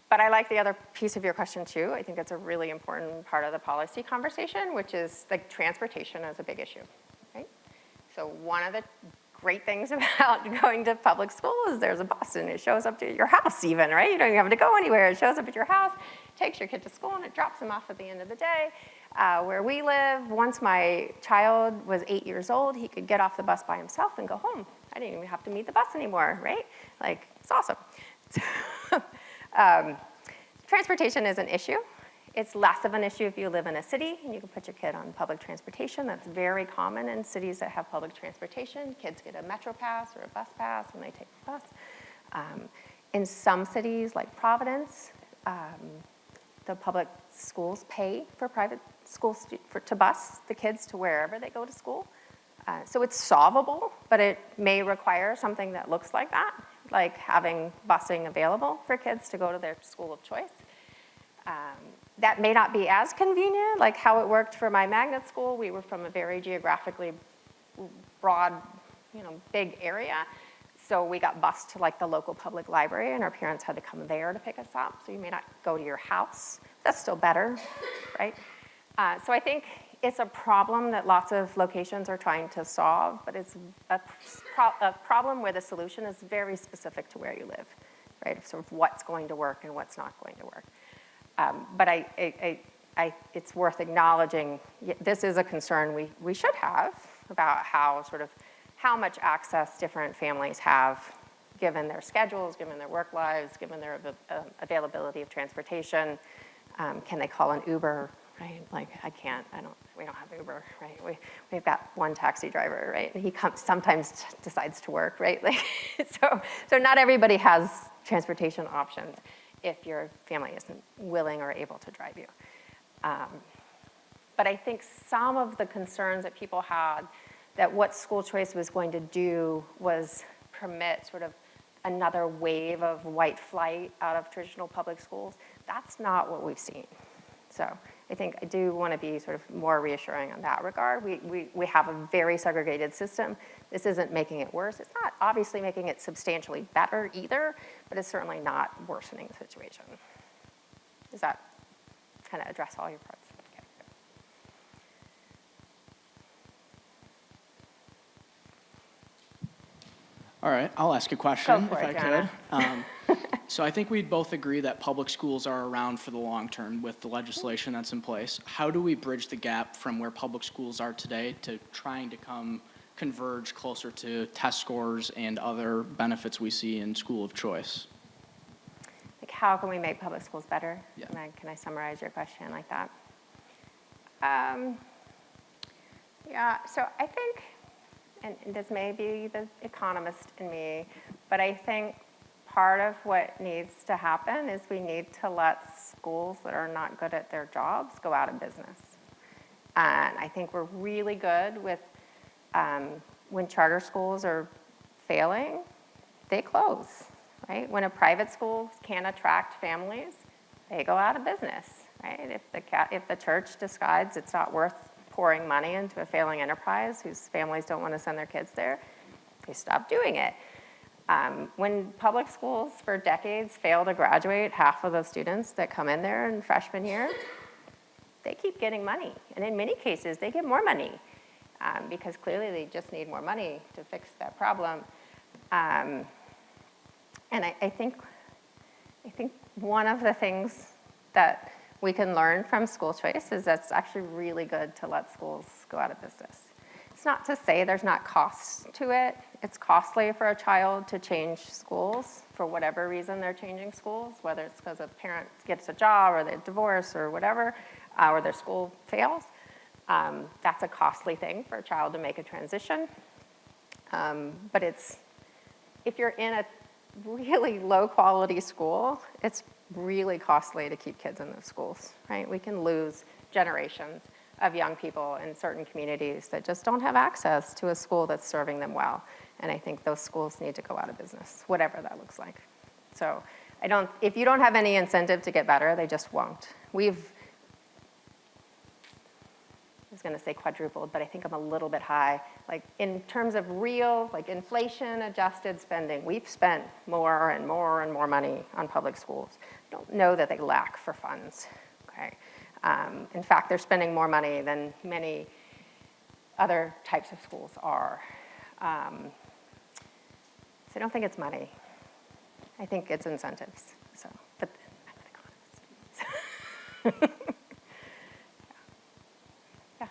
But I like the other piece of your question too. I think it's a really important part of the policy conversation, which is like transportation is a big issue, right? So one of the great things about going to public school is there's a bus and it shows up to your house even, right? You don't even have to go anywhere. It shows up at your house, takes your kid to school, and it drops them off at the end of the day. Where we live, once my child was 8 years old, he could get off the bus by himself and go home. I didn't even have to meet the bus anymore, right? Like, it's awesome. Transportation is an issue. It's less of an issue if you live in a city and you can put your kid on public transportation. That's very common in cities that have public transportation. Kids get a metro pass or a bus pass when they take the bus. In some cities like Providence, the public schools pay for private schools to bus the kids to wherever they go to school. So it's solvable, but it may require something that looks like that, like having busing available for kids to go to their school of choice. That may not be as convenient, like how it worked for my magnet school. We were from a very geographically broad, big area. So we got bused to like the local public library and our parents had to come there to pick us up. So you may not go to your house. That's still better, right? So I think it's a problem that lots of locations are trying to solve, but it's a problem where the solution is very specific to where you live, right? Sort of what's going to work and what's not going to work. But it's worth acknowledging this is a concern we should have about how much access different families have given their schedules, given their work lives, given their availability of transportation. Can they call an Uber, right? Like we don't have Uber, right? We've got one taxi driver, right? And he sometimes decides to work, right? Like, so not everybody has transportation options if your family isn't willing or able to drive you. But I think some of the concerns that people had that what school choice was going to do was permit sort of another wave of white flight out of traditional public schools. That's not what we've seen. So I think I do want to be sort of more reassuring on that regard. We have a very segregated system. This isn't making it worse. It's not obviously making it substantially better either, but it's certainly not worsening the situation. Does that kind of address all your parts? Okay. All right, I'll ask a question Go for if it, I Jana. could. So I think we'd both agree that public schools are around for the long term with the legislation that's in place. How do we bridge the gap from where public schools are today to trying to converge closer to test scores and other benefits we see in school of choice? Like how can we make public schools better? Yeah. Can I summarize your question like that? Yeah, so I think, and this may be the economist in me, but I think part of what needs to happen is we need to let schools that are not good at their jobs go out of business. And I think we're really good with when charter schools are failing, they close, right? When a private school can't attract families, they go out of business, right? If the church decides it's not worth pouring money into a failing enterprise whose families don't want to send their kids there, they stop doing it. When public schools for decades fail to graduate half of the students that come in there in freshman year, they keep getting money. And in many cases, they get more money because clearly they just need more money to fix that problem. And I think one of the things that we can learn from school choice is that it's actually really good to let schools go out of business. It's not to say there's not costs to it. It's costly for a child to change schools for whatever reason they're changing schools, whether it's because a parent gets a job or they divorce or whatever, or their school fails. That's a costly thing for a child to make a transition. But if you're in really low-quality school, it's really costly to keep kids in those schools, right? We can lose generations of young people in certain communities that just don't have access to a school that's serving them well. And I think those schools need to go out of business, whatever that looks like. So if you don't have any incentive to get better, they just won't. I was gonna say quadrupled, but I think I'm a little bit high. Like in terms of real, like inflation adjusted spending, we've spent more and more and more money on public schools. I don't know that they lack for funds, okay? In fact, they're spending more money than many other types of schools are. So I don't think it's money. I think it's incentives. So, but I'm an economist. Yeah.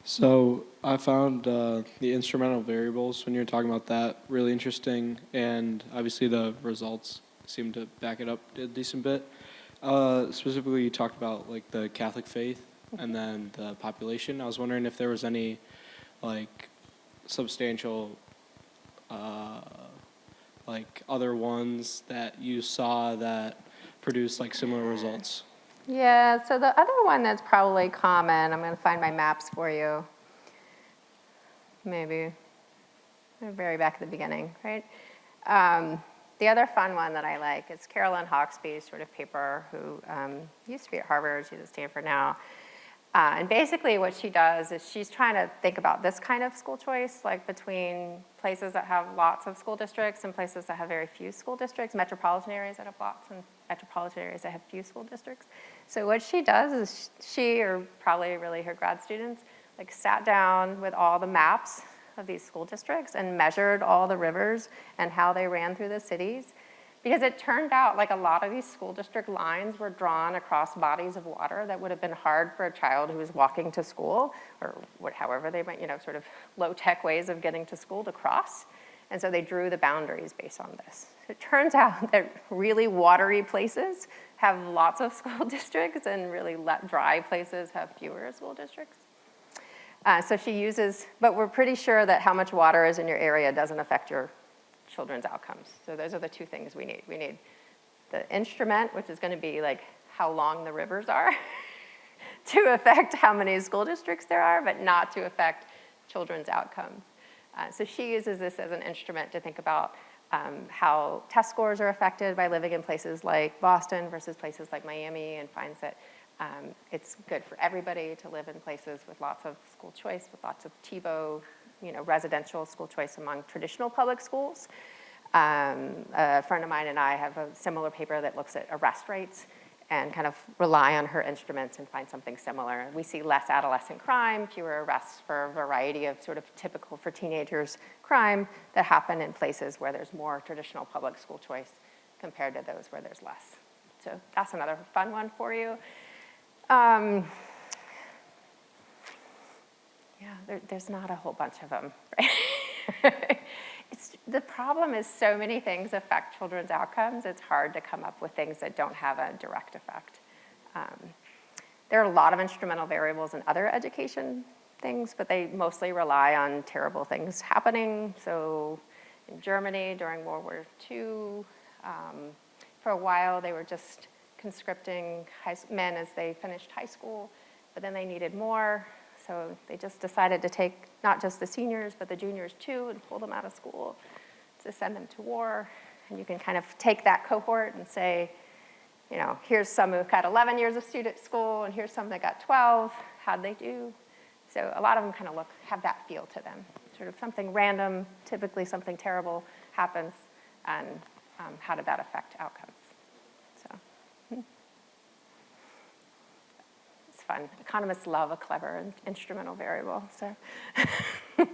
So I found the instrumental variables when you were talking about that really interesting, and obviously the results seem to back it up a decent bit. Specifically, you talked about like the Catholic faith and then the population. I was wondering if there was any like substantial like other ones that you saw that produced like similar results. Yeah, so the other one that's probably common, I'm going to find my maps for you. Maybe. They're very back at the beginning, right? The other fun one that I like is Carolyn Hawksby's sort of paper, who used to be at Harvard, she's at Stanford now. And basically what she does is she's trying to think about this kind of school choice, like between places that have lots of school districts and places that have very few school districts, metropolitan areas that have lots and metropolitan areas that have few school districts. So what she does is she, or probably really her grad students, like sat down with all the maps of these school districts and measured all the rivers and how they ran through the cities. Because it turned out like a lot of these school district lines were drawn across bodies of water that would have been hard for a child who was walking to school, or however they might, sort of low-tech ways of getting to school to cross. And so they drew the boundaries based on this. It turns out that really watery places have lots of school districts and really dry places have fewer school districts. So she uses, but we're pretty sure that how much water is in your area doesn't affect your children's outcomes. So those are the two things we need. We need the instrument, which is going to be like how long the rivers are to affect how many school districts there are, but not to affect children's outcomes. So she uses this as an instrument to think about how test scores are affected by living in places like Boston versus places like Miami, and finds that it's good for everybody to live in places with lots of school choice, with lots of TIVO, residential school choice among traditional public schools. A friend of mine and I have a similar paper that looks at arrest rates and kind of rely on her instruments and find something similar. We see less adolescent crime, fewer arrests for a variety of sort of typical for teenagers crime that happen in places where there's more traditional public school choice compared to those where there's less. So that's another fun one for you. Yeah, there's not a whole bunch of them, right? The problem is so many things affect children's outcomes, it's hard to come up with things that don't have a direct effect. There are a lot of instrumental variables in other education things, but they mostly rely on terrible things happening. So in Germany during World War II, for a while they were just conscripting men as they finished high school, but then they needed more. So they just decided to take not just the seniors, but the juniors too, and pull them out of school to send them to war. And you can kind of take that cohort and say, here's some who got 11 years of student school, and here's some that got 12. How'd they do? So a lot of them kind of have that feel to them. Sort of something random, typically something terrible happens, and how did that affect outcomes? So. Fun. Economists love a clever and instrumental variable. So, what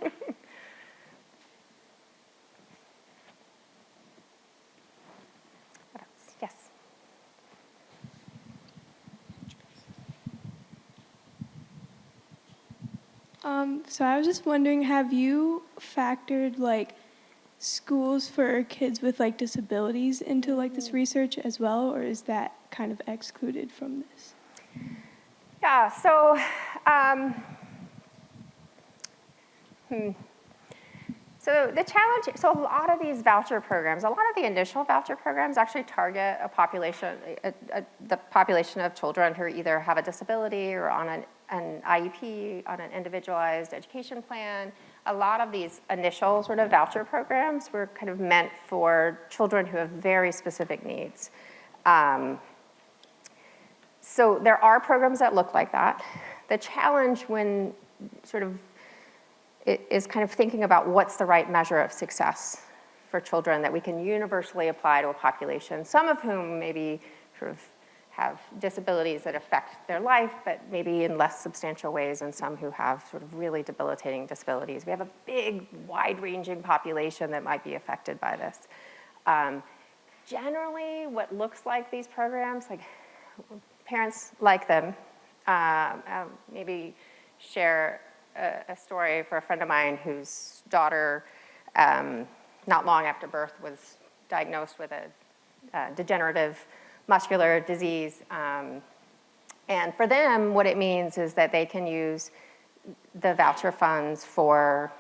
else? Yes. So I was just wondering, have you factored like schools for kids with like disabilities into like this research as well, or is that kind of excluded from this? Yeah, so So the challenge, so a lot of these voucher programs, a lot of the initial voucher programs actually target a population, the population of children who either have a disability or on an IEP, on an individualized education plan. A lot of these initial sort of voucher programs were kind of meant for children who have very specific needs. So there are programs that look like that. The challenge when sort of it is kind of thinking about what's the right measure of success for children that we can universally apply to a population, some of whom maybe sort of have disabilities that affect their life, but maybe in less substantial ways, and some who have sort of really debilitating disabilities. We have a big, wide-ranging population that might be affected by this. Generally, what looks like these programs, like parents like them, maybe share a story for a friend of mine whose daughter, not long after birth, was diagnosed with a degenerative muscular disease. And for them, what it means is that they can use the voucher funds for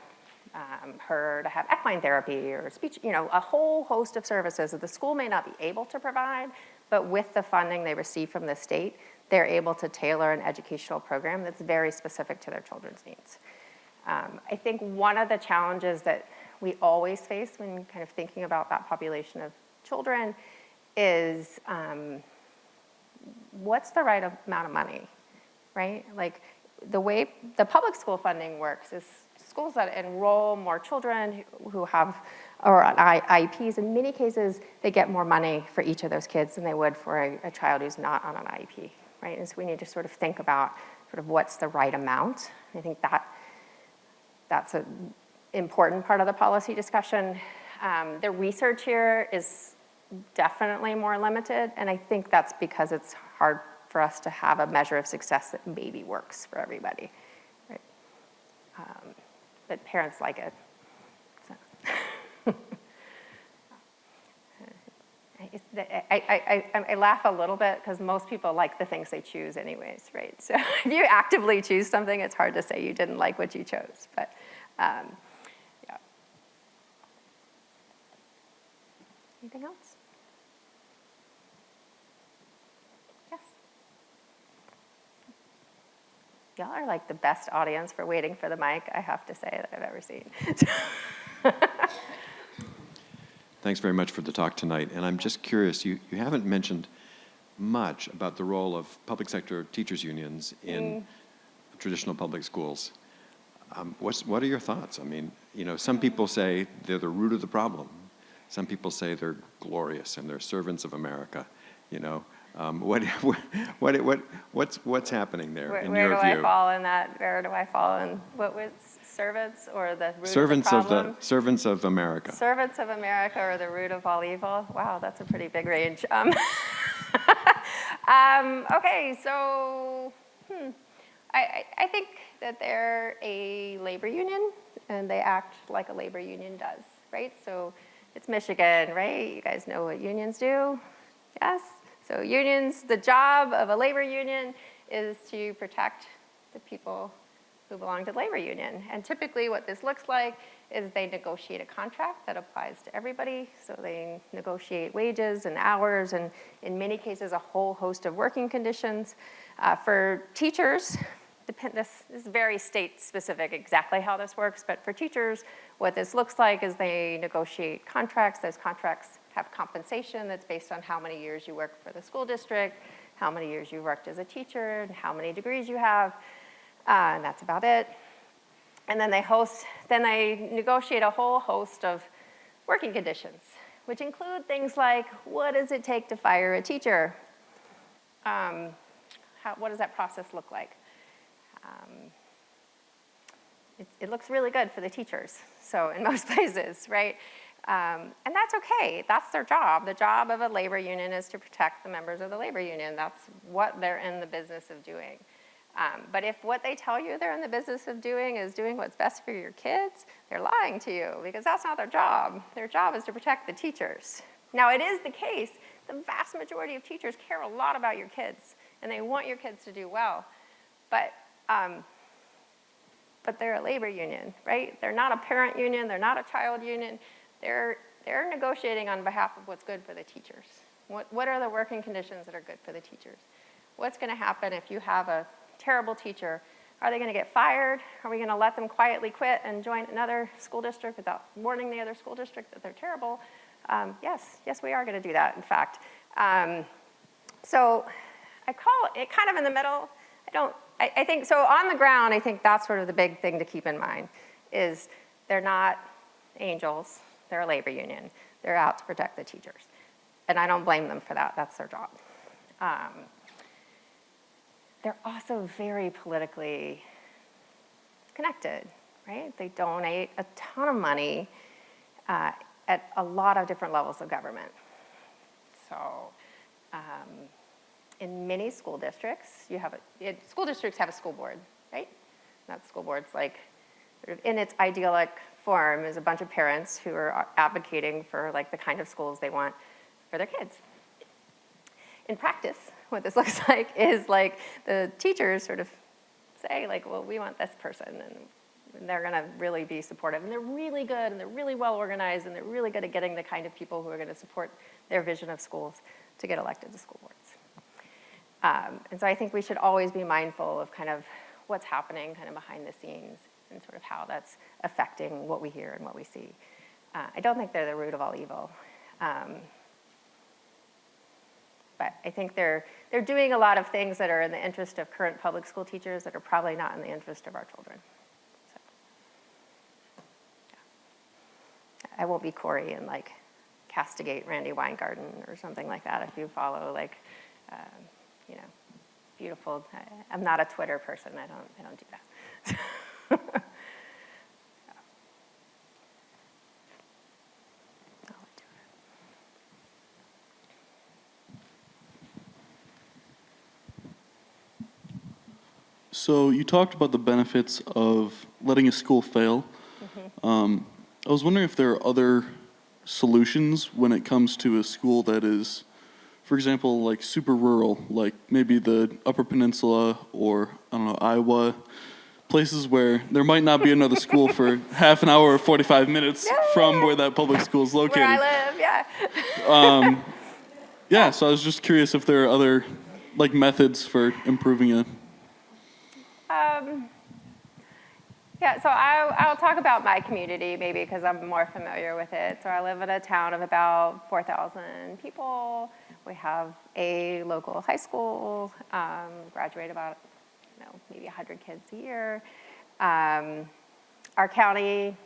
her to have equine therapy or speech, a whole host of services that the school may not be able to provide, but with the funding they receive from the state, they're able to tailor an educational program that's very specific to their children's needs. I think one of the challenges that we always face when kind of thinking about that population of children is what's the right amount of money, right? Like the way the public school funding works is schools that enroll more children who have, or on IEPs, in many cases, they get more money for each of those kids than they would for a child who's not on an IEP. Right? And so we need to sort of think about sort of what's the right amount. I think that's an important part of the policy discussion. The research here is definitely more limited, and I think that's because it's hard for us to have a measure of success that maybe works for everybody. Right? But parents like it. So. I laugh a little bit because most people like the things they choose anyways, right? So if you actively choose something, it's hard to say you didn't like what you chose, but yeah. Anything else? Yes. Y'all are like the best audience for waiting for the mic, I have to say, that I've ever seen. Thanks very much for the talk tonight. And I'm just curious, you haven't mentioned much about the role of public sector teachers unions in traditional public schools. What are your thoughts? I mean, some people say they're the root of the problem. Some people say they're glorious and they're servants of America. What's happening there in your view? Where do I fall in that? Where do I fall in what was servants or the root of the problem? Servants of America. Servants of America or the root of all evil? Wow, that's a pretty big range. Okay, so I think that they're a labor union and they act like a labor union does, right? So it's Michigan, right? You guys know what unions do? Yes? So unions, the job of a labor union is to protect the people who belong to the labor union. And typically what this looks like is they negotiate a contract that applies to everybody. So they negotiate wages and hours and in many cases a whole host of working conditions. For teachers, this is very state specific exactly how this works, but for teachers, what this looks like is they negotiate contracts. Those contracts have compensation that's based on how many years you work for the school district, how many years you worked as a teacher, and how many degrees you have, and that's about it. And then they negotiate a whole host of working conditions, which include things like, what does it take to fire a teacher? What does that process look like? It looks really good for the teachers, so in most places, right? And that's okay, that's their job. The job of a labor union is to protect the members of the labor union. That's what they're in the business of doing. But if what they tell you they're in the business of doing is doing what's best for your kids, they're lying to you because that's not their job. Their job is to protect the teachers. Now it is the case, the vast majority of teachers care a lot about your kids and they want your kids to do well. But but they're a labor union, right? They're not a parent union, they're not a child union. They're negotiating on behalf of what's good for the teachers. What are the working conditions that are good for the teachers? What's gonna happen if you have a terrible teacher? Are they gonna get fired? Are we gonna let them quietly quit and join another school district without warning the other school district that they're terrible? Yes, we are gonna do that, in fact. So I call it kind of in the middle. I think, so on the ground, I think that's sort of the big thing to keep in mind, is they're not angels, they're a labor union. They're out to protect the teachers. And I don't blame them for that, that's their job. They're also very politically connected, right? They donate a ton of money at a lot of different levels of government. So in many school districts, school districts have a school board, right? That school board's like, sort of in its idyllic form, is a bunch of parents who are advocating for like the kind of schools they want for their kids. In practice, what this looks like is like the teachers sort of say like, well, we want this person, and they're gonna really be supportive, and they're really good, and they're really well organized, and they're really good at getting the kind of people who are gonna support their vision of schools to get elected to school boards. And so I think we should always be mindful of kind of what's happening kind of behind the scenes and sort of how that's affecting what we hear and what we see. I don't think they're the root of all evil. But I think they're doing a lot of things that are in the interest of current public school teachers that are probably not in the interest of our children. So, yeah. I won't be Corey and like castigate Randy Weingarten or something like that if you follow like, you know, beautiful. I'm not a Twitter person. I don't do that. So you talked about the benefits of letting a school fail. I was wondering if there are other solutions when it comes to a school that is, for example, like super rural, like maybe the Upper Peninsula or, I don't know, Iowa, places where there might not be another school for half an hour or 45 minutes from where that public school is located. Where I live, yeah. Yeah, so I was just curious if there are other like methods for improving it. Yeah, so I'll talk about my community maybe because I'm more familiar with it. So I live in a town of about 4,000 people. We have a local high school, graduate about maybe 100 kids a year. Our county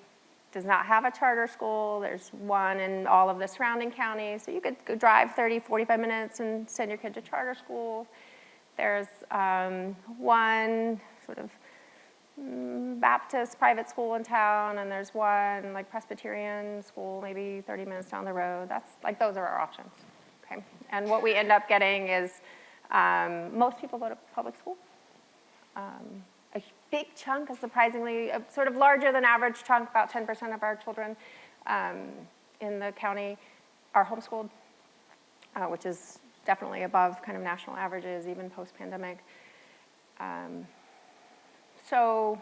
does not have a charter school. There's one in all of the surrounding counties. So you could go drive 30, 45 minutes and send your kid to charter school. There's one sort of Baptist private school in town, and there's one like Presbyterian school maybe 30 minutes down the road. That's like, those are our options, okay? And what we end up getting is most people go to public school. A big chunk, a surprisingly, a sort of larger than average chunk, about 10% of our children in the county are homeschooled, which is definitely above kind of national averages, even post-pandemic. So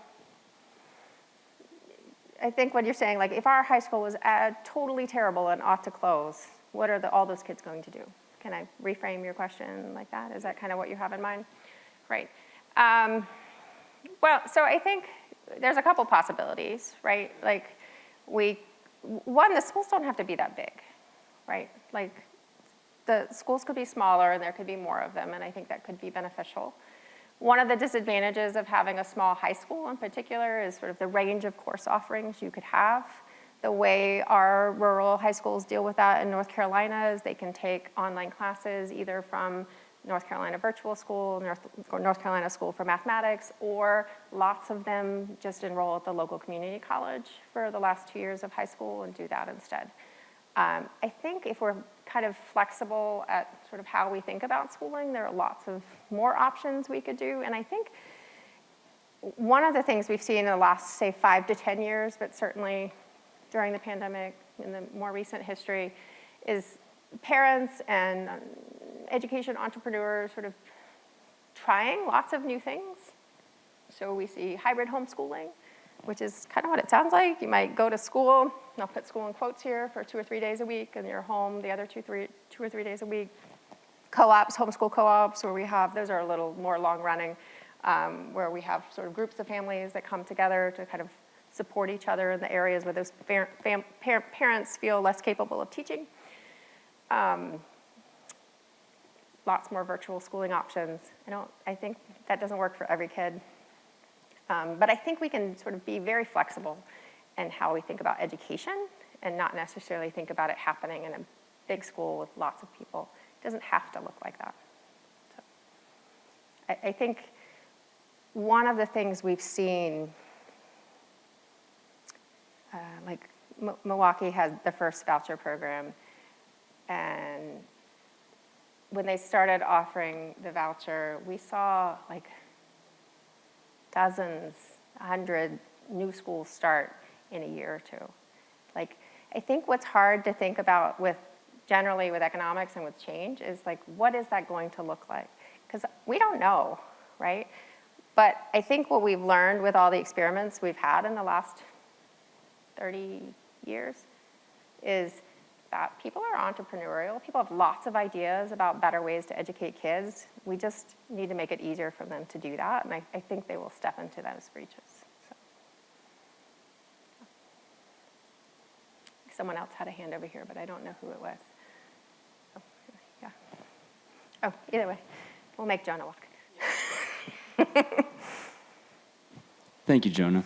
I think what you're saying, like if our high school was totally terrible and ought to close, what are all those kids going to do? Can I reframe your question like that? Is that kind of what you have in mind? Right. Well, so I think there's a couple possibilities, right? Like one, the schools don't have to be that big, right? Like the schools could be smaller and there could be more of them, and I think that could be beneficial. One of the disadvantages of having a small high school in particular is sort of the range of course offerings you could have. The way our rural high schools deal with that in North Carolina is they can take online classes either from North Carolina Virtual School, North Carolina School for Mathematics, or lots of them just enroll at the local community college for the last 2 years of high school and do that instead. I think if we're kind of flexible at sort of how we think about schooling, there are lots of more options we could do. And I think one of the things we've seen in the last, say, 5 to 10 years, but certainly during the pandemic, in the more recent history, is parents and education entrepreneurs sort of trying lots of new things. So we see hybrid homeschooling. which is kind of what it sounds like. You might go to school, and I'll put school in quotes here, for 2 or 3 days a week, and you're home the other 2 or 3 days a week. Co-ops, homeschool co-ops, where we have, those are a little more long-running, where we have sort of groups of families that come together to kind of support each other in the areas where those parents feel less capable of teaching. Lots more virtual schooling options. I think that doesn't work for every kid. But I think we can sort of be very flexible in how we think about education and not necessarily think about it happening in a big school with lots of people. It doesn't have to look like that. So I think one of the things we've seen, like Milwaukee had the first voucher program, and when they started offering the voucher, we saw like dozens, 100 new schools start in a year or two. Like, I think what's hard to think about generally with economics and with change is like, what is that going to look like? Because we don't know, right? But I think what we've learned with all the experiments we've had in the last 30 years is that people are entrepreneurial. People have lots of ideas about better ways to educate kids. We just need to make it easier for them to do that, and I think they will step into those breaches. So. Someone else had a hand over here, but I don't know who it was. Oh, yeah. Oh, either way, we'll make Jonah walk. Thank you, Jonah.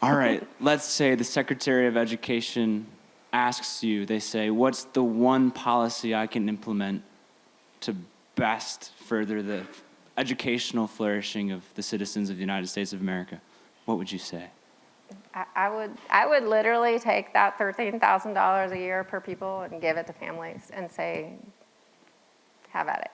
All right, let's say the Secretary of Education asks you, they say, what's the one policy I can implement to best further the educational flourishing of the citizens of the United States of America? What would you say? I would literally take that $13,000 a year per people and give it to families and say, have at it.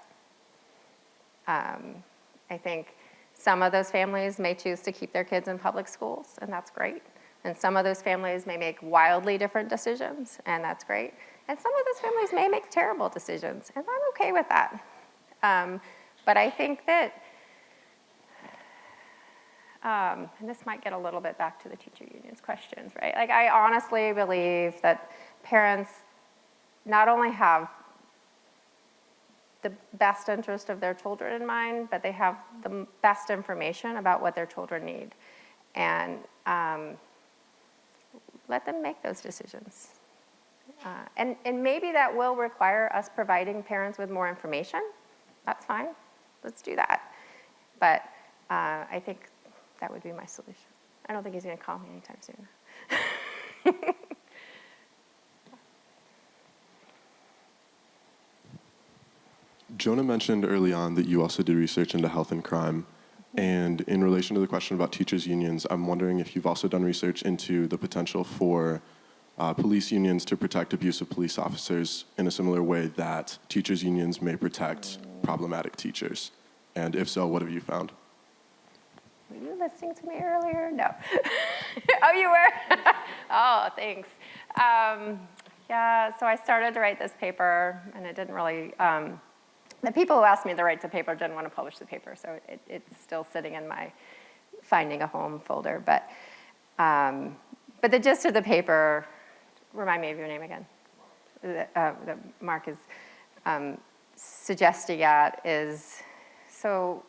I think some of those families may choose to keep their kids in public schools, and that's great. And some of those families may make wildly different decisions, and that's great. And some of those families may make terrible decisions, and I'm okay with that. But I think that, and this might get a little bit back to the teacher union's questions, right? Like, I honestly believe that parents not only have the best interest of their children in mind, but they have the best information about what their children need. And let them make those decisions. And maybe that will require us providing parents with more information. That's fine. Let's do that. But I think that would be my solution. I don't think he's going to call me anytime soon. Jonah mentioned early on that you also did research into health and crime. And in relation to the question about teachers' unions, I'm wondering if you've also done research into the potential for police unions to protect abusive police officers in a similar way that teachers' unions may protect problematic teachers. And if so, what have you found? Were you listening to me earlier? No. Oh, you were? Oh, thanks. Yeah, so I started to write this paper, and it didn't really, the people who asked me to write the paper didn't want to publish the paper, so it's still sitting in my finding a home folder. But the gist of the paper, remind me of your name again, that Mark is suggesting at is, so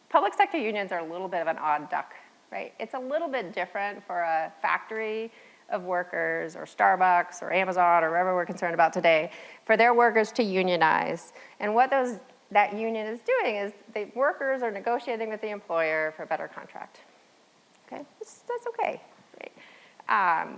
public sector unions are a little bit of an odd duck, right? It's a little bit different for a factory of workers or Starbucks or Amazon or wherever we're concerned about today, for their workers to unionize. And what that union is doing is the workers are negotiating with the employer for a better contract. Okay, that's okay, right?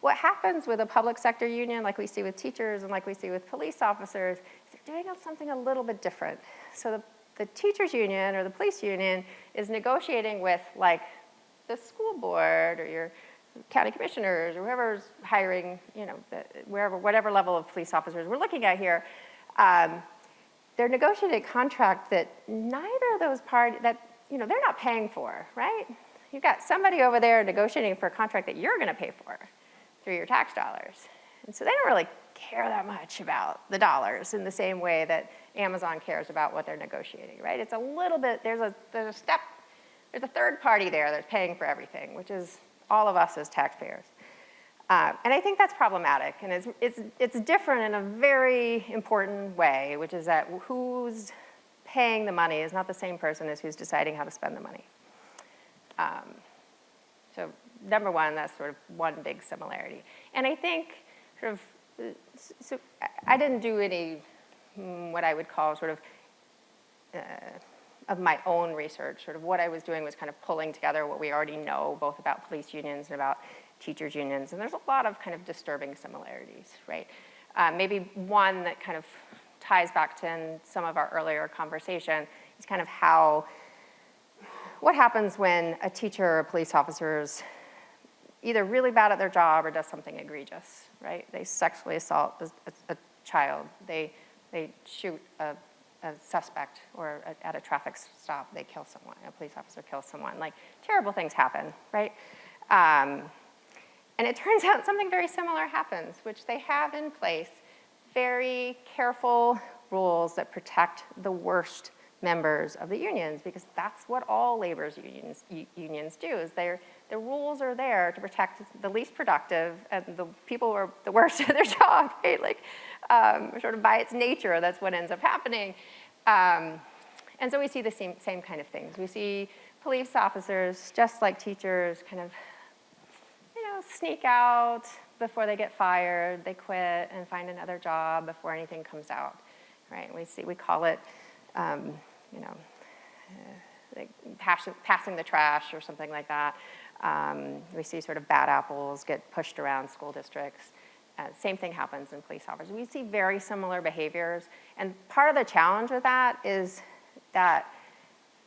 What happens with a public sector union, like we see with teachers and like we see with police officers, is they're doing something a little bit different. So the teachers union or the police union is negotiating with like the school board or your county commissioners or whoever's hiring, whatever level of police officers we're looking at here. They're negotiating a contract that neither of those parties, they're not paying for, right? You've got somebody over there negotiating for a contract that you're gonna pay for through your tax dollars. And so they don't really care that much about the dollars in the same way that Amazon cares about what they're negotiating, right? It's a little bit, there's a step there's a third party there that's paying for everything, which is all of us as taxpayers. And I think that's problematic, and it's different in a very important way, which is that who's paying the money is not the same person as who's deciding how to spend the money. So number one, that's sort of one big similarity. And I think sort of, so I didn't do any what I would call sort of my own research. Sort of what I was doing was kind of pulling together what we already know, both about police unions and about teachers unions. And there's a lot of kind of disturbing similarities, right? Maybe one that kind of ties back to in some of our earlier conversation is kind of what happens when a teacher or a police officer is either really bad at their job or does something egregious, right? They sexually assault a child. They shoot a suspect, or at a traffic stop, they kill someone. A police officer kills someone. Like, terrible things happen, right? And it turns out something very similar happens, which they have in place very careful rules that protect the worst members of the unions, because that's what all labor's unions do, is the rules are there to protect the least productive and the people who are the worst at their job, right? Like, sort of by its nature, that's what ends up happening. And so we see the same kind of things. We see police officers, just like teachers, kind of, sneak out before they get fired. They quit and find another job before anything comes out, right? We call it, like passing the trash or something like that. We see sort of bad apples get pushed around school districts. Same thing happens in police officers. We see very similar behaviors. And part of the challenge with that is that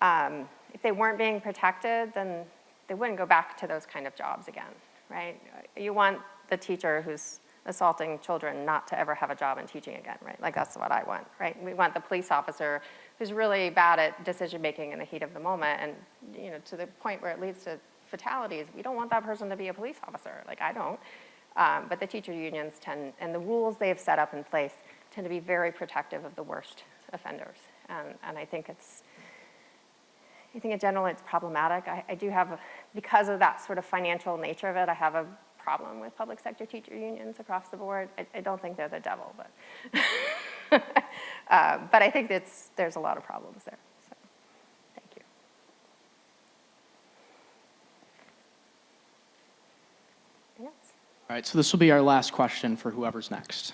if they weren't being protected, then they wouldn't go back to those kind of jobs again, right? You want the teacher who's assaulting children not to ever have a job in teaching again, right? Like, that's what I want, right? We want the police officer who's really bad at decision-making in the heat of the moment, and, to the point where it leads to fatalities. We don't want that person to be a police officer. Like, I don't. But the teacher unions tend, and the rules they've set up in place tend to be very protective of the worst offenders. And I think in general it's problematic. I do have, because of that sort of financial nature of it, I have a problem with public sector teacher unions across the board. I don't think they're the devil, but but I think there's a lot of problems there. So, thank you. Anything else? All right, so this will be our last question for whoever's next.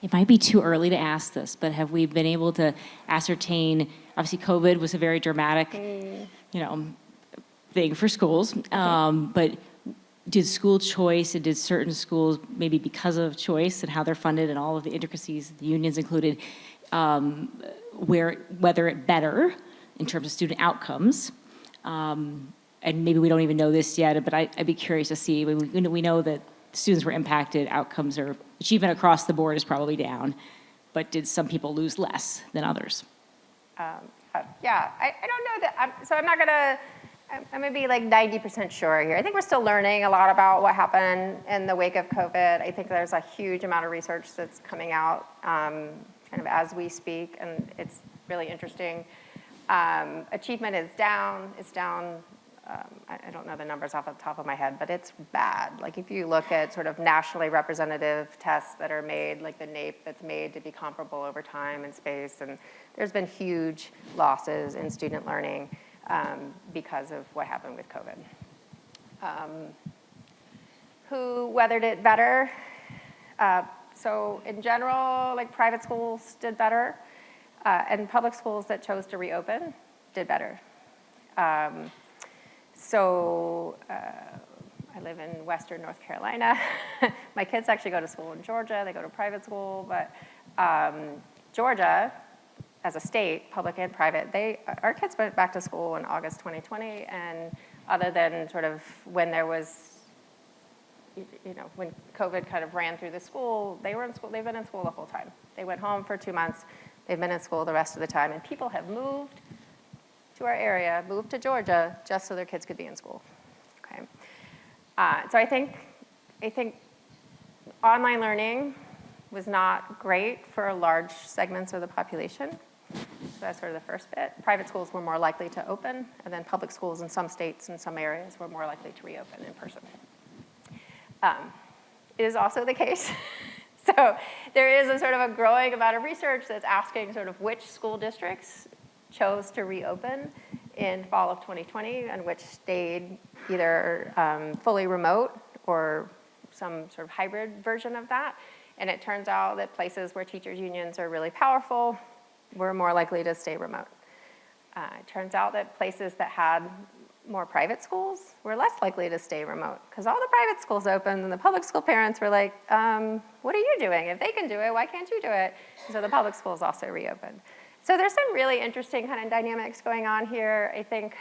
It might be too early to ask this, but have we been able to ascertain, obviously COVID was a very dramatic, thing for schools, but did school choice and did certain schools, maybe because of choice and how they're funded and all of the intricacies, the unions included, whether it better in terms of student outcomes, and maybe we don't even know this yet, but I'd be curious to see. We know that students were impacted, outcomes or achievement across the board is probably down, but did some people lose less than others? Yeah, I don't know that, so I'm gonna be like 90% sure here. I think we're still learning a lot about what happened in the wake of COVID. I think there's a huge amount of research that's coming out kind of as we speak, and it's really interesting. Achievement is down. It's down. I don't know the numbers off the top of my head, but it's bad. Like, if you look at sort of nationally representative tests that are made, like the NAEP that's made to be comparable over time and space, and there's been huge losses in student learning because of what happened with COVID. Who weathered it better? So in general, like, private schools did better, and public schools that chose to reopen did better. So I live in Western North Carolina. My kids actually go to school in Georgia. They go to private school, but Georgia, as a state, public and private, our kids went back to school in August 2020, and other than sort of when there was, when COVID kind of ran through the school, they were in school. They've been in school the whole time. They went home for 2 months. They've been in school the rest of the time, and people have moved to our area, moved to Georgia, just so their kids could be in school. Okay. So I think online learning was not great for large segments of the population. So that's sort of the first bit. Private schools were more likely to open, and then public schools in some states and some areas were more likely to reopen in person. It is also the case. So there is a sort of a growing amount of research that's asking sort of which school districts chose to reopen in fall of 2020 and which stayed either fully remote or some sort of hybrid version of that. And it turns out that places where teachers' unions are really powerful were more likely to stay remote. It turns out that places that had more private schools were less likely to stay remote because all the private schools opened and the public school parents were like, what are you doing? If they can do it, why can't you do it? And so the public schools also reopened. So there's some really interesting kind of dynamics going on here. I think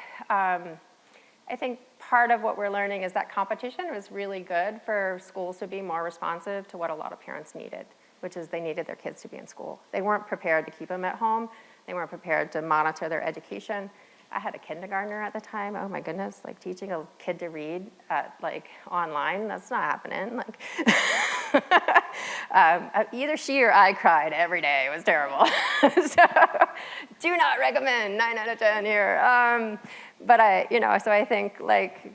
part of what we're learning is that competition was really good for schools to be more responsive to what a lot of parents needed, which is they needed their kids to be in school. They weren't prepared to keep them at home. They weren't prepared to monitor their education. I had a kindergartner at the time. Oh my goodness, like teaching a kid to read at like online, that's not happening. Like, either she or I cried every day. It was terrible. So, do not recommend. 9 out of 10 here. But so I think like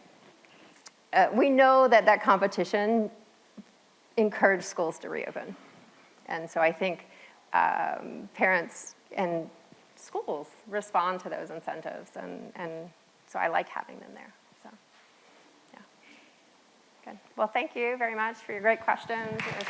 we know that competition encouraged schools to reopen, and so I think parents and schools respond to those incentives, and so I like having them there. So, yeah. Good. Well, thank you very much for your great questions. It was